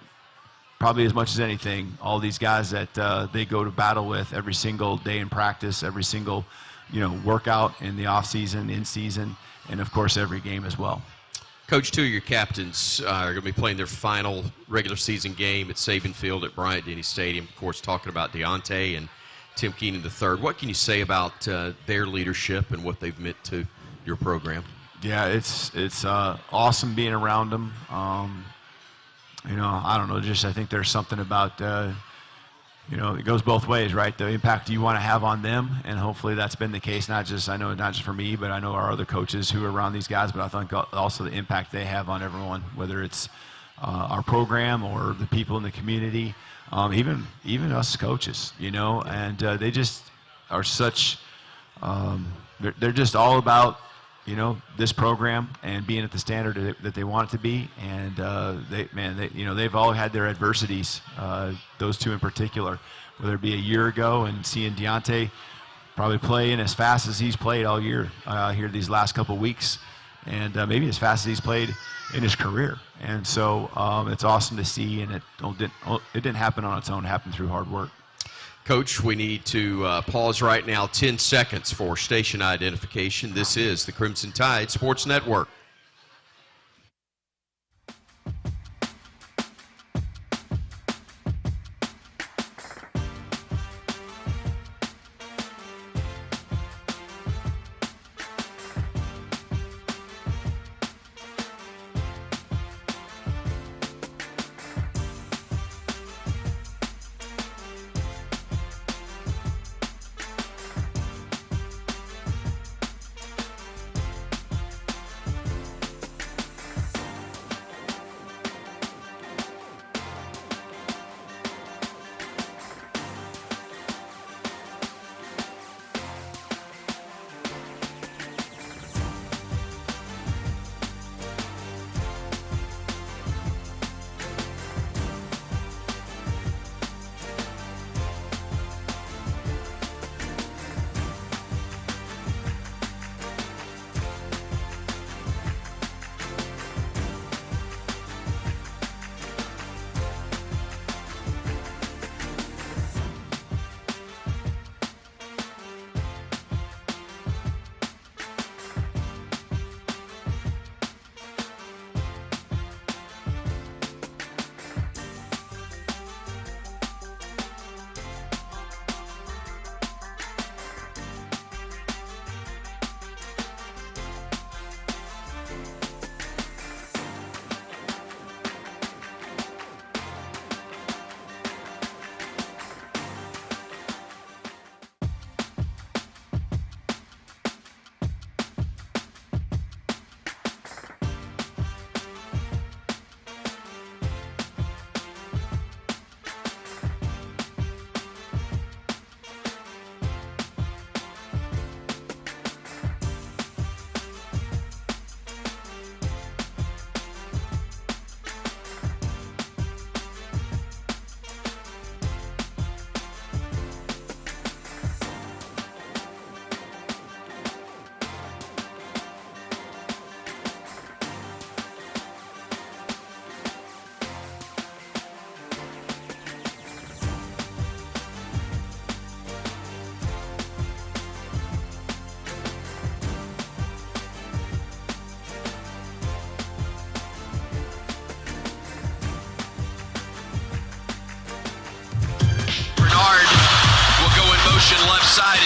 probably as much as anything, all these guys that they go to battle with every single day in practice, every single workout in the off season, in season, and of course every game as well. Coach, two of your captains are going to be playing their final regular season game at Saban Field at Bryant-Denny Stadium. Of course, talking about Deontay and Tim Keenan III. What can you say about their leadership and what they've meant to your program? Yeah, it's awesome being around them. I don't know, I think there's something about, it goes both ways, right? The impact you want to have on them, and hopefully that's been the case, not just for me, but I know our other coaches who are around these guys, but I think also the impact they have on everyone, whether it's our program or the people in the community, even us coaches, and they just are such, they're just all about this program and being at the standard that they want it to be. And they've all had their adversities, those two in particular, whether it be a year ago and seeing Deontay probably playing as fast as he's played all year here these last couple weeks, and maybe as fast as he's played in his career. And so it's awesome to see, and it didn't happen on its own. It happened through hard work. Coach, we need to pause right now, 10 seconds for station identification. This is the Crimson Tide Sports Network.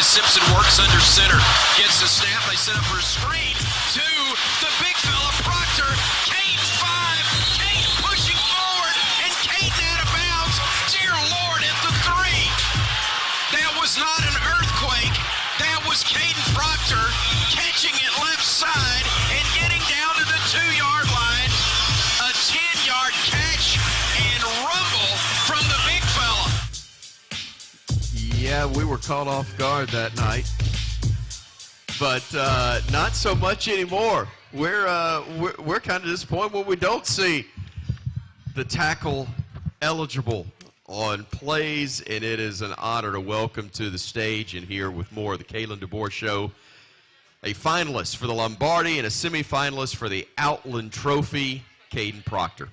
as Simpson works under center. Gets the snap. They set up for a screen to the big fella, Proctor. Caden 5. Caden pushing forward, and Caden out of bounds. Dear Lord, at the 3. That was not an earthquake. That was Caden Proctor catching it left side and getting down to the 2-yard line. A 10-yard catch and rumble from the big fella. Yeah, we were caught off guard that night, but not so much anymore. We're kind of disappointed when we don't see the tackle eligible on plays, and it is an honor to welcome to the stage and here with more of the Kalen DeBoer Show, a finalist for the Lombardi and a semifinalist for the Outland Trophy, Caden Proctor.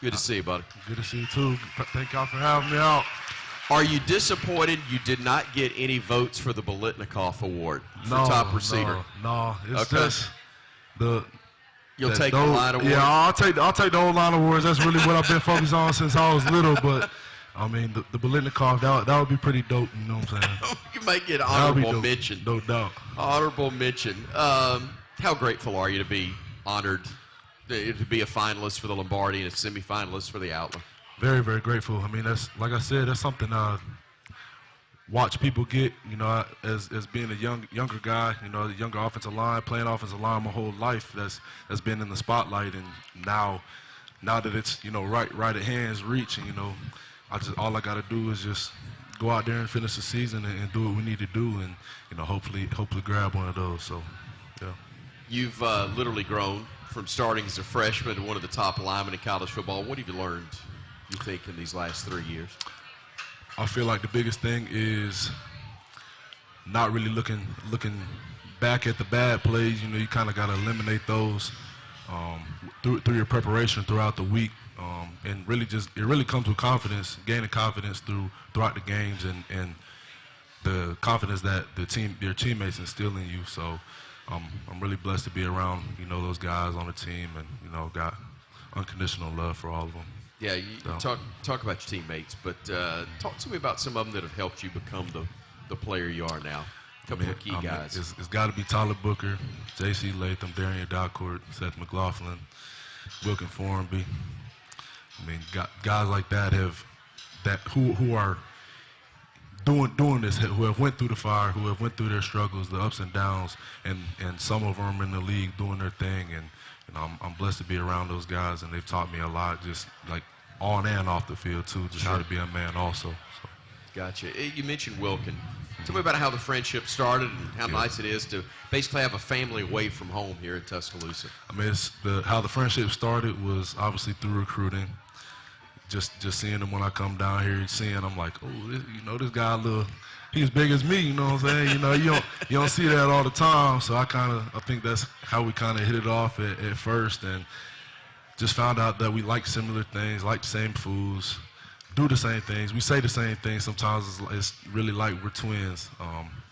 Good to see you, buddy. Good to see you, too. Thank y'all for having me out. Are you disappointed you did not get any votes for the Bolitnikoff Award for top receiver? No, it's just the... You'll take the line award? Yeah, I'll take the O-line awards. That's really what I've been focused on since I was little, but... I mean, the Bolitnikov, that would be pretty dope, you know what I'm saying? You might get honorable mention. No doubt. Honorable mention. How grateful are you to be honored, to be a finalist for the Lombardi and a semifinalist for the Outland? Very, very grateful. I mean, that's, like I said, that's something I watch people get, you know, as being a younger guy, you know, the younger offensive line, playing offensive line my whole life, that's been in the spotlight, and now that it's, you know, right at hand's reach, and, you know, all I got to do is just go out there and finish the season and do what we need to do, and, you know, hopefully grab one of those. So, yeah. You've literally grown from starting as a freshman to one of the top linemen in college football. What have you learned, you think, in these last 3 years? I feel like the biggest thing is not really looking back at the bad plays. You know, you kind of got to eliminate those through your preparation throughout the week. And really it really comes with confidence, gaining confidence throughout the games, and the confidence that your teammates instill in you. So I'm really blessed to be around, you know, those guys on the team, and, you know, got unconditional love for all of them. Yeah, you talk about your teammates, but talk to me about some of them that have helped you become the player you are now. A couple of key guys. It's got to be Tyler Booker, J.C. Latham, Darian Dockcourt, Seth McLaughlin, Wilkin Formby. I mean, guys like that who are doing this, who have went through the fire, who have went through their struggles, the ups and downs, and some of them in the league doing their thing, and you know, I'm blessed to be around those guys, and they've taught me a lot, just like on and off the field too, just how to be a man also. So. Gotcha. You mentioned Wilkin. Tell me about how the friendship started and how nice it is to basically have a family away from home here in Tuscaloosa. I mean, how the friendship started was obviously through recruiting. Just seeing him when I come down here, I'm like, oh, this guy he's big as me, you know what I'm saying? You know, you don't see that all the time. So I think that's how we kind of hit it off at first, and just found out that we like similar things, like the same foods, do the same things. We say the same things. Sometimes it's really like we're twins.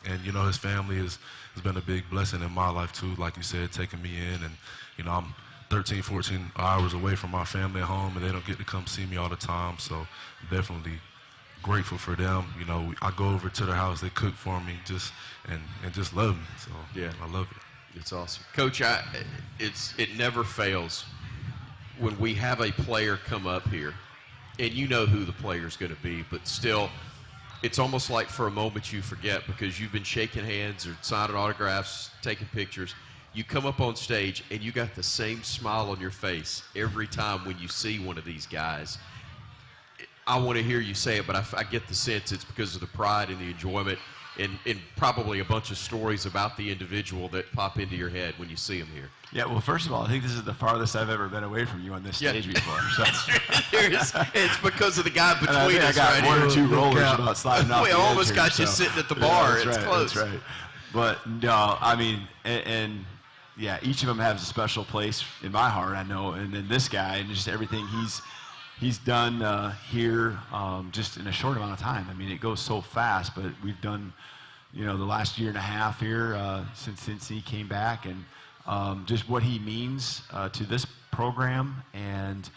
And, you know, his family has been a big blessing in my life too, like you said, taking me in. And, you know, I'm 13, 14 hours away from my family at home, and they don't get to come see me all the time. So I'm definitely grateful for them. You know, I go over to their house, they cook for me, and just love me. So yeah, I love it. It's awesome. Coach, it never fails when we have a player come up here, and you know who the player's going to be, but still, it's almost like for a moment you forget because you've been shaking hands or signing autographs, taking pictures. You come up on stage and you got the same smile on your face every time when you see one of these guys. I want to hear you say it, but I get the sense it's because of the pride and the enjoyment and probably a bunch of stories about the individual that pop into your head when you see him here. Yeah, well, first of all, I think this is the farthest I've ever been away from you on this stage before. So. It's because of the guy between us, I got right one here. or two rollers about sliding off. We almost got you sitting at the bar. Yeah, it's right, close. That's right. But no, I mean, and yeah, each of them has a special place in my heart, I know. And then this guy and just everything he's done here just in a short amount of time. I mean, it goes so fast, but we've done, you know, the last year and a half here since he came back, and just what he means to this program, and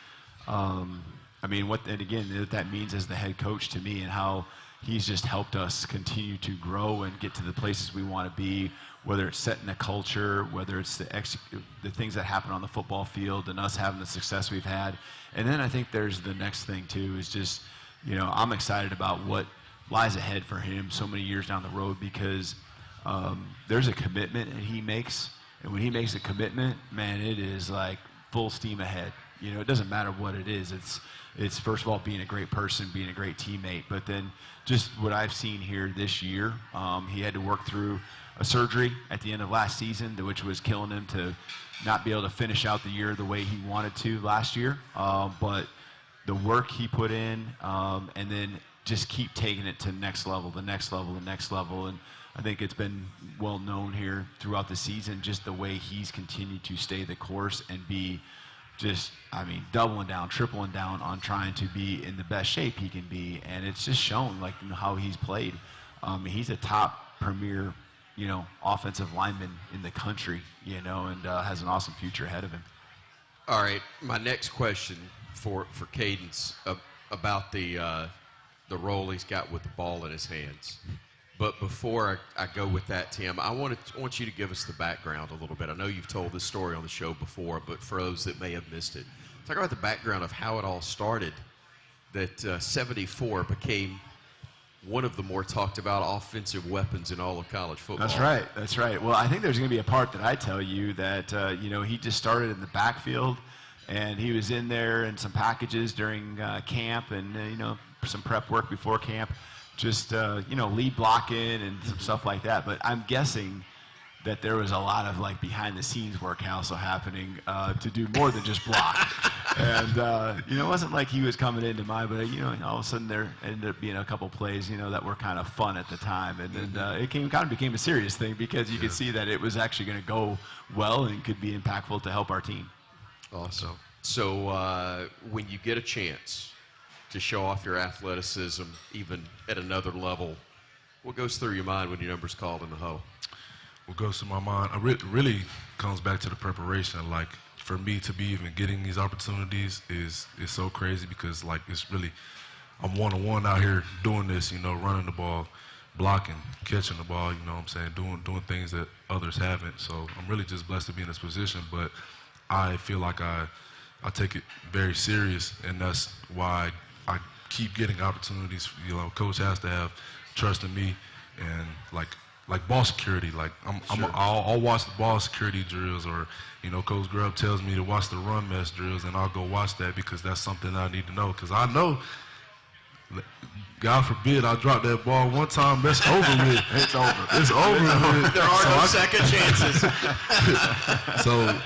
I mean, what that means as the head coach to me, and how he's just helped us continue to grow and get to the places we want to be, whether it's setting a culture, whether it's the things that happen on the football field and us having the success we've had. And then I think there's the next thing too, is just, I'm excited about what lies ahead for him so many years down the road, because there's a commitment that he makes. And when he makes a commitment, man, it is like full steam ahead. It doesn't matter what it is. It's first of all being a great person, being a great teammate, but then just what I've seen here this year, he had to work through a surgery at the end of last season, which was killing him to not be able to finish out the year the way he wanted to last year. But the work he put in, and then just keep taking it to the next level, the next level, the next level. And I think it's been well known here throughout the season, just the way he's continued to stay the course and be just, doubling down, tripling down on trying to be in the best shape he can be. And it's just shown, like, how he's played. He's a top premier, offensive lineman in the country, and has an awesome future ahead of him. All right, my next question for Cadence about the role he's got with the ball in his hands. But before I go with that, Tim, I want you to give us the background a little bit. I know you've told this story on the show before, but for those that may have missed it, talk about the background of how it all started, that 74 became one of the more talked about offensive weapons in all of college football. That's right. Well, I think there's going to be a part that I tell you that, he just started in the backfield, and he was in there in some packages during camp and, some prep work before camp. Just, lead blocking and some stuff like that. But I'm guessing that there was a lot of, like, behind-the-scenes work also happening to do more than just block. And, it wasn't like he was coming into mine, but, all of a sudden there ended up being a couple plays, that were kind of fun at the time. And then it kind of became a serious thing because you could see that it was actually going to go well and could be impactful to help our team. Awesome. So when you get a chance to show off your athleticism even at another level, what goes through your mind when your number's called in the huddle? What goes through my mind, it really comes back to the preparation. Like, for me to be even getting these opportunities is so crazy, because, like, it's really, I'm one-on-one out here doing this, running the ball, blocking, catching the ball, doing things that others haven't. So I'm really just blessed to be in this position, but I feel like I take it very serious, and that's why I keep getting opportunities. Coach has to have trust in me, and like ball security. Like I'll watch the ball security drills, or Coach Grubb tells me to watch the run mess drills, and I'll go watch that because that's something I need to know. Because I know, God forbid, I drop that ball one time, that's over with. It's over. It's over with. There are no second chances.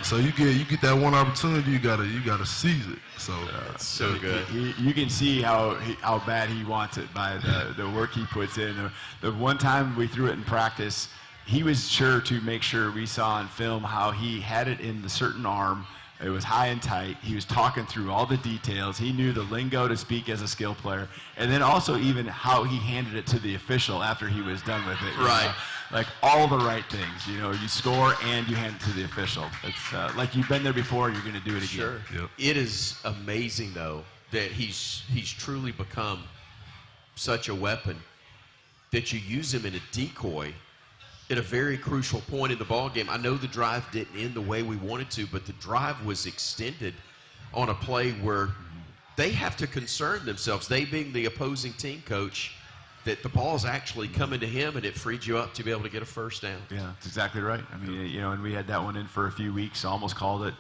So you get that one opportunity, you gotta seize it. So that's so good. You can see how bad he wants it by the work he puts in. The one time we threw it in practice, he was sure to make sure we saw on film how he had it in the certain arm. It was high and tight. He was talking through all the details. He knew the lingo to speak as a skill player. And then also even how he handed it to the official after he was done with it. Right. Like all the right things. You score and you hand it to the official. It's like you've been there before, you're going to do it again. Sure. Yep. It is amazing, though, that he's truly become such a weapon that you use him in a decoy at a very crucial point in the ball game. I know the drive didn't end the way we wanted to, but the drive was extended on a play where they have to concern themselves, they being the opposing team coach, that the ball's actually coming to him, and it freed you up to be able to get a first down. Yeah, that's exactly right. I mean, and we had that one in for a few weeks, almost called it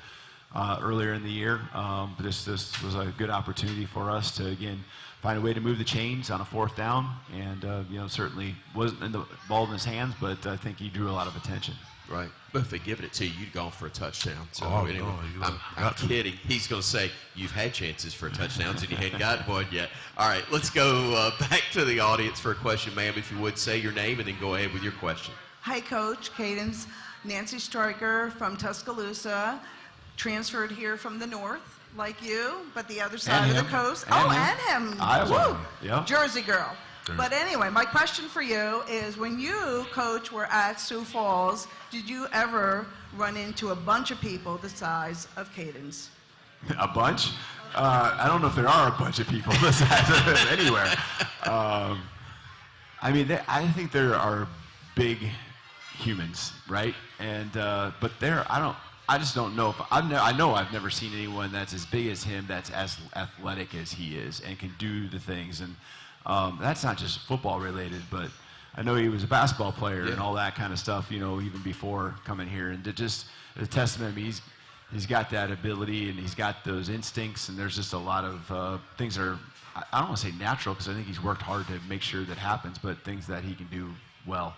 earlier in the year. But this was a good opportunity for us to, again, find a way to move the chains on a fourth down, and certainly wasn't in the ball in his hands, but I think he drew a lot of attention. Right. But if they give it to you, you'd gone for a touchdown. So anyway, no, I'm kidding. He's going to say, you've had chances for touchdowns and you hadn't gotten one yet. All right, let's go back to the audience for a question. Ma'am, if you would, say your name and then go ahead with your question. Hi, Coach. Cadence. Nancy Stryker from Tuscaloosa, transferred here from the north, like you, but the other side of the coast. And him. Iowa. Yeah. Jersey girl. But anyway, my question for you is, when you, Coach, were at Sioux Falls, did you ever run into a bunch of people the size of Cadence? A bunch? I don't know if there are a bunch of people the size of him anywhere. I mean, I think there are big humans, right? And but I just don't know if I know I've never seen anyone that's as big as him, that's as athletic as he is, and can do the things. And that's not just football related, but I know he was a basketball player and all that kind of stuff, you know, even before coming here. And just a testament, I mean, he's got that ability and he's got those instincts, and there's just a lot of things that are, I don't want to say natural, because I think he's worked hard to make sure that happens, but things that he can do well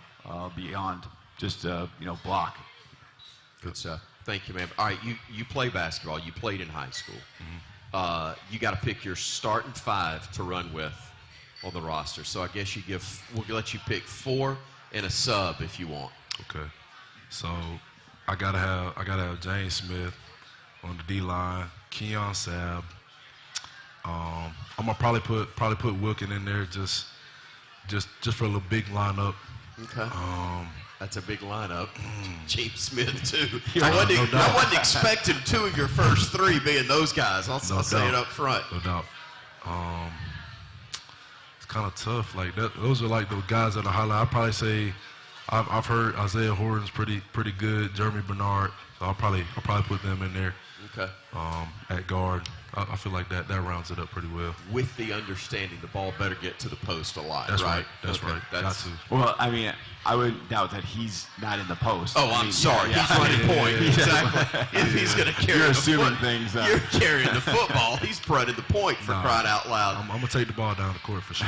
beyond just, you know, block. Good stuff. Thank you, man. All right, you play basketball. You played in high school. You got to pick your starting 5 to run with on the roster. So I guess we'll let you pick 4 and a sub if you want. Okay. So I gotta have James Smith on the D line, Keon Sabb. I'm gonna probably put Wilkin in there just for a little big lineup. Okay. That's a big lineup. James Smith too. Yeah, I wasn't expecting 2 of your first 3 being those guys. I'll say it up front. No doubt. It's kind of tough. Like that. Those are like the guys that are highlight. I'd probably say I've heard Isaiah Horton's pretty good. Jeremy Bernard. So I'll probably put them in there. Okay. At guard. I feel like that rounds it up pretty well. With the understanding the ball better get to the post a lot, That's right? That's right. Got to. Well, I mean, I wouldn't doubt that he's not in the post. Oh, I'm sorry. He's running point. Exactly. If he's going to carry You're the assuming things. You're carrying the football. He's running the point for crying out loud. I'm going to take the ball down the court for sure.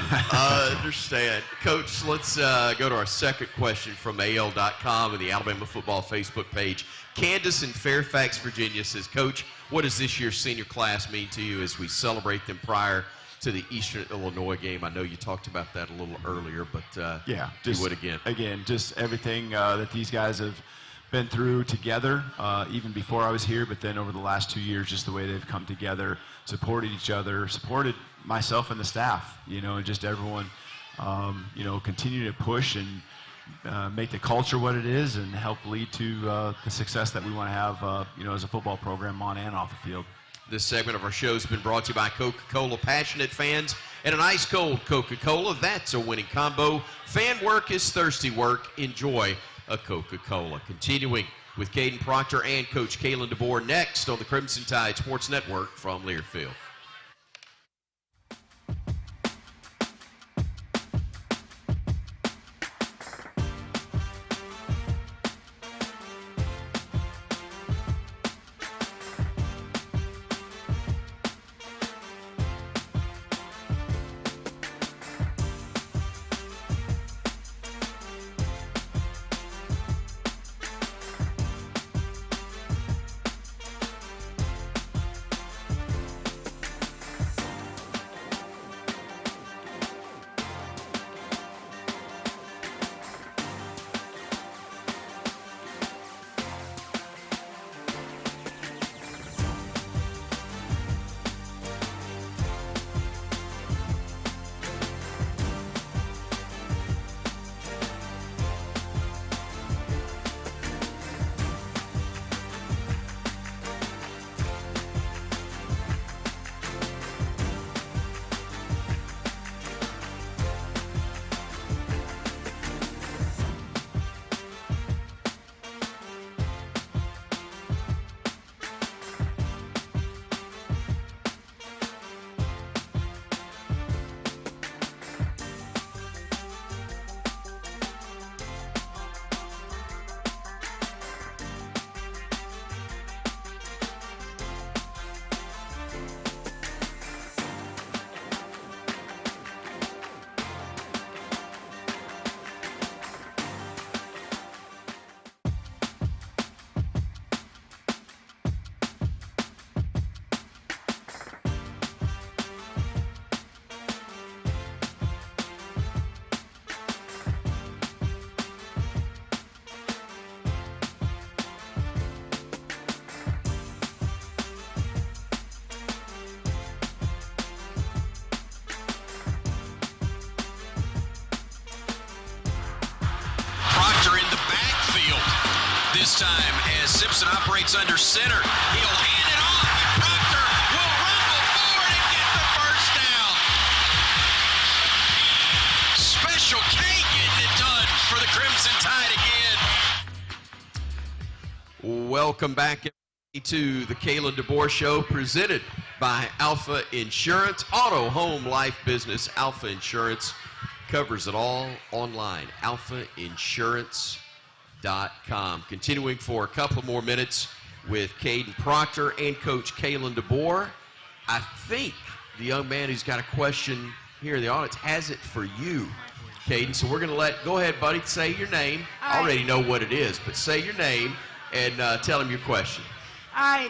Understand. Coach, let's go to our second question from AL.com and the Alabama Football Facebook page. Candace in Fairfax, Virginia says, Coach, what does this year's senior class mean to you as we celebrate them prior to the Eastern Illinois game? I know you talked about that a little earlier, but yeah, you would again. Again, just everything that these guys have been through together, even before I was here, but then over the last 2 years, just the way they've come together, supported each other, supported myself and the staff, you know, and just everyone, you know, continue to push and make the culture what it is and help lead to the success that we want to have, you know, as a football program on and off the field. This segment of our show has been brought to you by Coca-Cola. Passionate fans and an ice-cold Coca-Cola, that's a winning combo. Fan work is thirsty work. Enjoy a Coca-Cola. Continuing with Caden Proctor and Coach Kalen DeBoer next on the Crimson Tide Sports Network from Learfield. This time as Simpson operates under center. He'll hand it off, and Proctor will rumble forward and get the first down. Special catch. Welcome back to the Kalen DeBoer Show, presented by Alfa Insurance. Auto, home, life, business. Alfa Insurance covers it all online. AlfaInsurance.com. Continuing for a couple more minutes with Caden Proctor and Coach Kalen DeBoer. I think the young man who's got a question here in the audience has it for you, Caden. So we're going to go ahead, buddy, say your name. I already know what it is, but say your name and tell him your question. All right,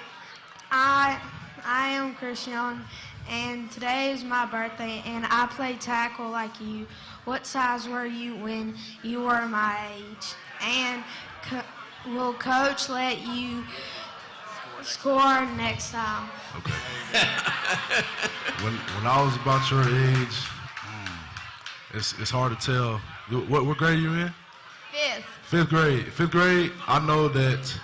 I am Christian, and today is my birthday, and I play tackle like you. What size were you when you were my age? And will Coach let you score next time? Okay. when I was about your age, it's hard to tell. What grade are you in? Fifth grade. Fifth grade, I know that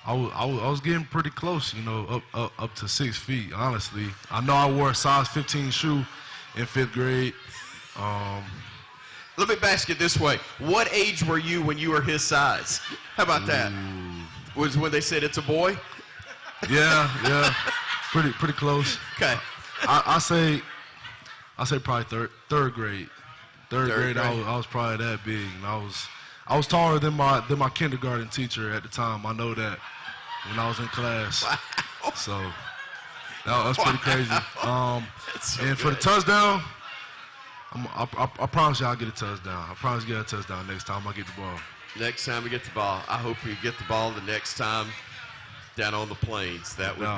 I was getting pretty close, you know, up to 6 feet, honestly. I know I wore a size 15 shoe in fifth grade. Let me ask it this way. What age were you when you were his size? How about that? Was when they said it's a boy? Yeah. Pretty close. Okay. I say probably third grade. Third grade. I was probably that big, and I was taller than my kindergarten teacher at the time. I know that when I was in class. Wow. So that was pretty crazy. And for the touchdown, I promise you I'll get a touchdown. I promise you I'll get a touchdown next time I get the ball. Next time we get the ball. I hope you get the ball the next time down on the plains. That would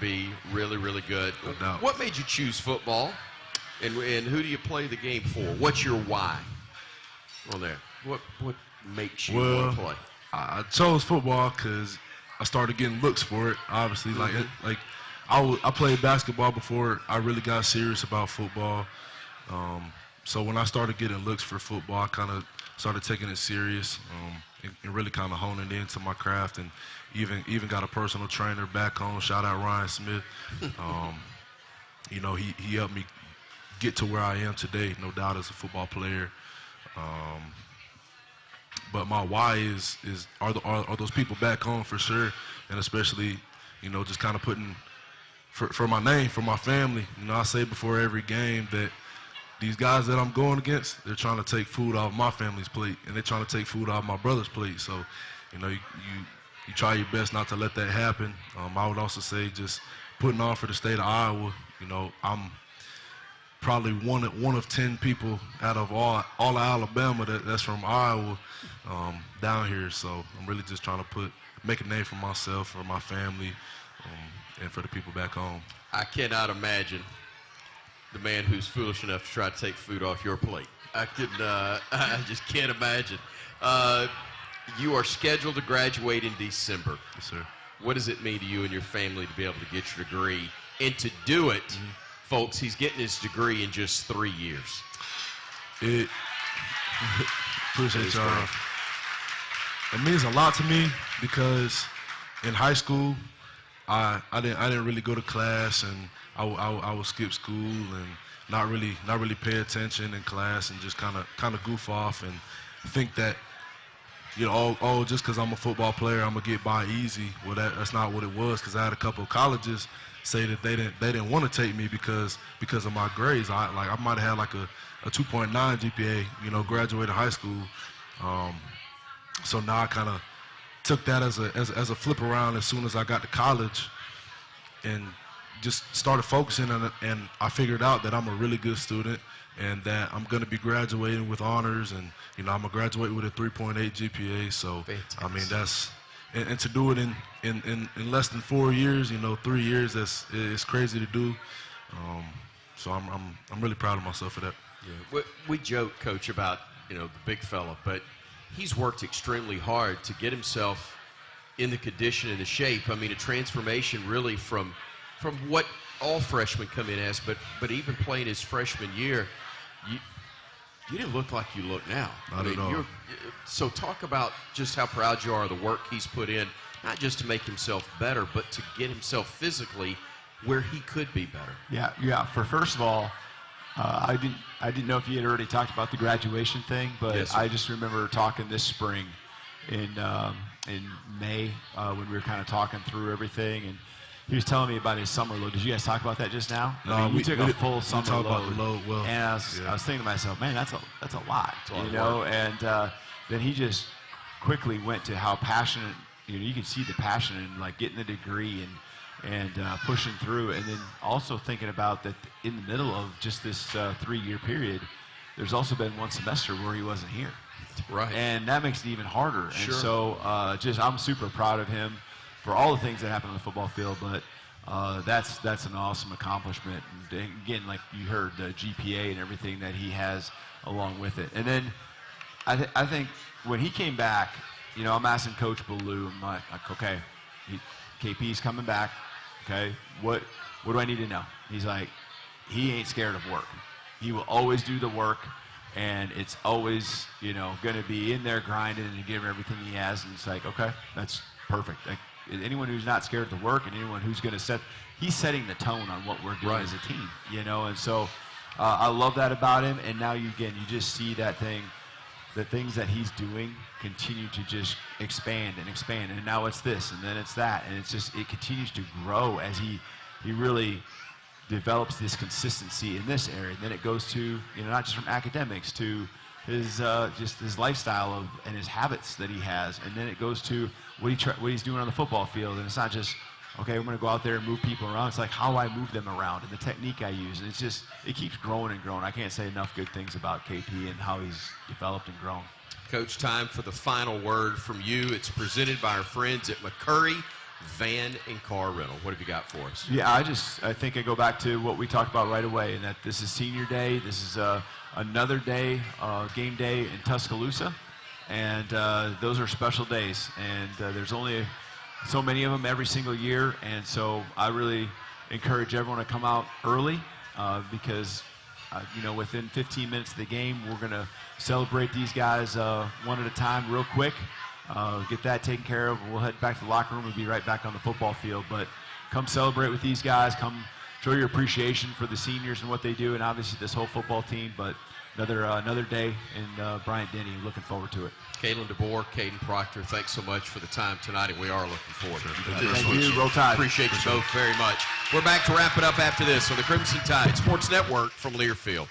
be really, really good. No doubt. What made you choose football? And who do you play the game for? What's your why on there? What makes you want to play? I chose football because I started getting looks for it. Obviously, I played basketball before I really got serious about football. So when I started getting looks for football, I kind of started taking it serious and really kind of honing into my craft, and even got a personal trainer back home. Shout out Ryan Smith. You know, he helped me get to where I am today, no doubt, as a football player. But my why are those people back home for sure, and especially, you know, just kind of putting for my name, for my family. You know, I say before every game that these guys that I'm going against, they're trying to take food off my family's plate, and they're trying to take food off my brother's plate. So, you know, you try your best not to let that happen. I would also say just putting on for the state of Iowa. You know, I'm probably one of 10 people out of all of Alabama that's from Iowa down here. So I'm really just trying to make a name for myself, for my family, and for the people back home. I cannot imagine the man who's foolish enough to try to take food off your plate. I just can't imagine. You are scheduled to graduate in December. Yes, sir. What does it mean to you and your family to be able to get your degree and to do it? Folks, he's getting his degree in just 3 years. Appreciate y'all. It means a lot to me because in high school, I didn't really go to class, and I would skip school and not really pay attention in class, and just kind of goof off and think that, you know, just because I'm a football player, I'm gonna get by easy. Well, that's not what it was, because I had a couple of colleges say that they didn't want to take me because of my grades. I might have had like a 2.9 GPA, you know, graduated high school. So now I kind of took that as a flip around as soon as I got to college, and just started focusing on it. And I figured out that I'm a really good student, and that I'm going to be graduating with honors, and, you know, I'm going to graduate with a 3.8 GPA. So, fantastic. I mean, that's, and to do it in less than 4 years, you know, 3 years, it's crazy to do. So I'm really proud of myself for that. Yeah. We joke, Coach, about, you know, the big fella, but he's worked extremely hard to get himself in the condition and the shape. I mean, a transformation really from what all freshmen come in as, but even playing his freshman year, you didn't look like you look now. Not at all. So talk about just how proud you are of the work he's put in, not just to make himself better, but to get himself physically where he could be better. Yeah. First of all, I didn't know if you had already talked about the graduation thing, but yes, I just remember talking this spring in May when we were kind of talking through everything, and he was telling me about his summer load. Did you guys talk about that just now? No, I mean, we took a full we summer talked load. about the load. Well, And I was thinking to myself, man, that's a lot, a lot you of know. work. And then he just quickly went to how passionate. You could see the passion and like getting the degree and pushing through, and then also thinking about that in the middle of just this 3-year period, there's also been one semester where he wasn't here. Right. And that makes it even harder. Sure. And so I'm super proud of him for all the things that happen on the football field, but that's an awesome accomplishment. And again, like you heard, the GPA and everything that he has along with it. And then I think when he came back, you know, I'm asking Coach Ballou, I'm like okay, KP's coming back, okay, what do I need to know? He's like, he ain't scared of work. He will always do the work, and it's always, you know, going to be in there grinding and giving everything he has. And it's like, okay, that's perfect. Like, anyone who's not scared of the work and anyone who's going to he's setting the tone on what we're doing as a team, you know. And so I love that about him. And now you just see that the things that he's doing continue to just expand and expand. And now it's this, and then it's that, and it continues to grow as he really develops this consistency in this area. And then it goes to, you know, not just from academics to his just his lifestyle and his habits that he has. And then it goes to what he's doing on the football field. And it's not just, okay, we're going to go out there and move people around. It's like how I move them around and the technique I use. And it keeps growing and growing. I can't say enough good things about KP and how he's developed and grown. Coach, time for the final word from you. It's presented by our friends at McCurry Van and Car Rental. What have you got for us? Yeah, I think I go back to what we talked about right away, and that this is senior day. This is another day, game day in Tuscaloosa, and those are special days. And there's only so many of them every single year, and so I really encourage everyone to come out early because you know, within 15 minutes of the game, we're going to celebrate these guys one at a time real quick. Get that taken care of. We'll head back to the locker room and be right back on the football field. But come celebrate with these guys. Come show your appreciation for the seniors and what they do, and obviously this whole football team. But another day in Bryant-Denny. Looking forward to it. Kalen DeBoer, Caden Proctor, thanks so much for the time tonight, and we are looking forward to it. Thank you. Roll Tide. Appreciate you both very much. We're back to wrap it up after this on the Crimson Tide Sports Network from Learfield.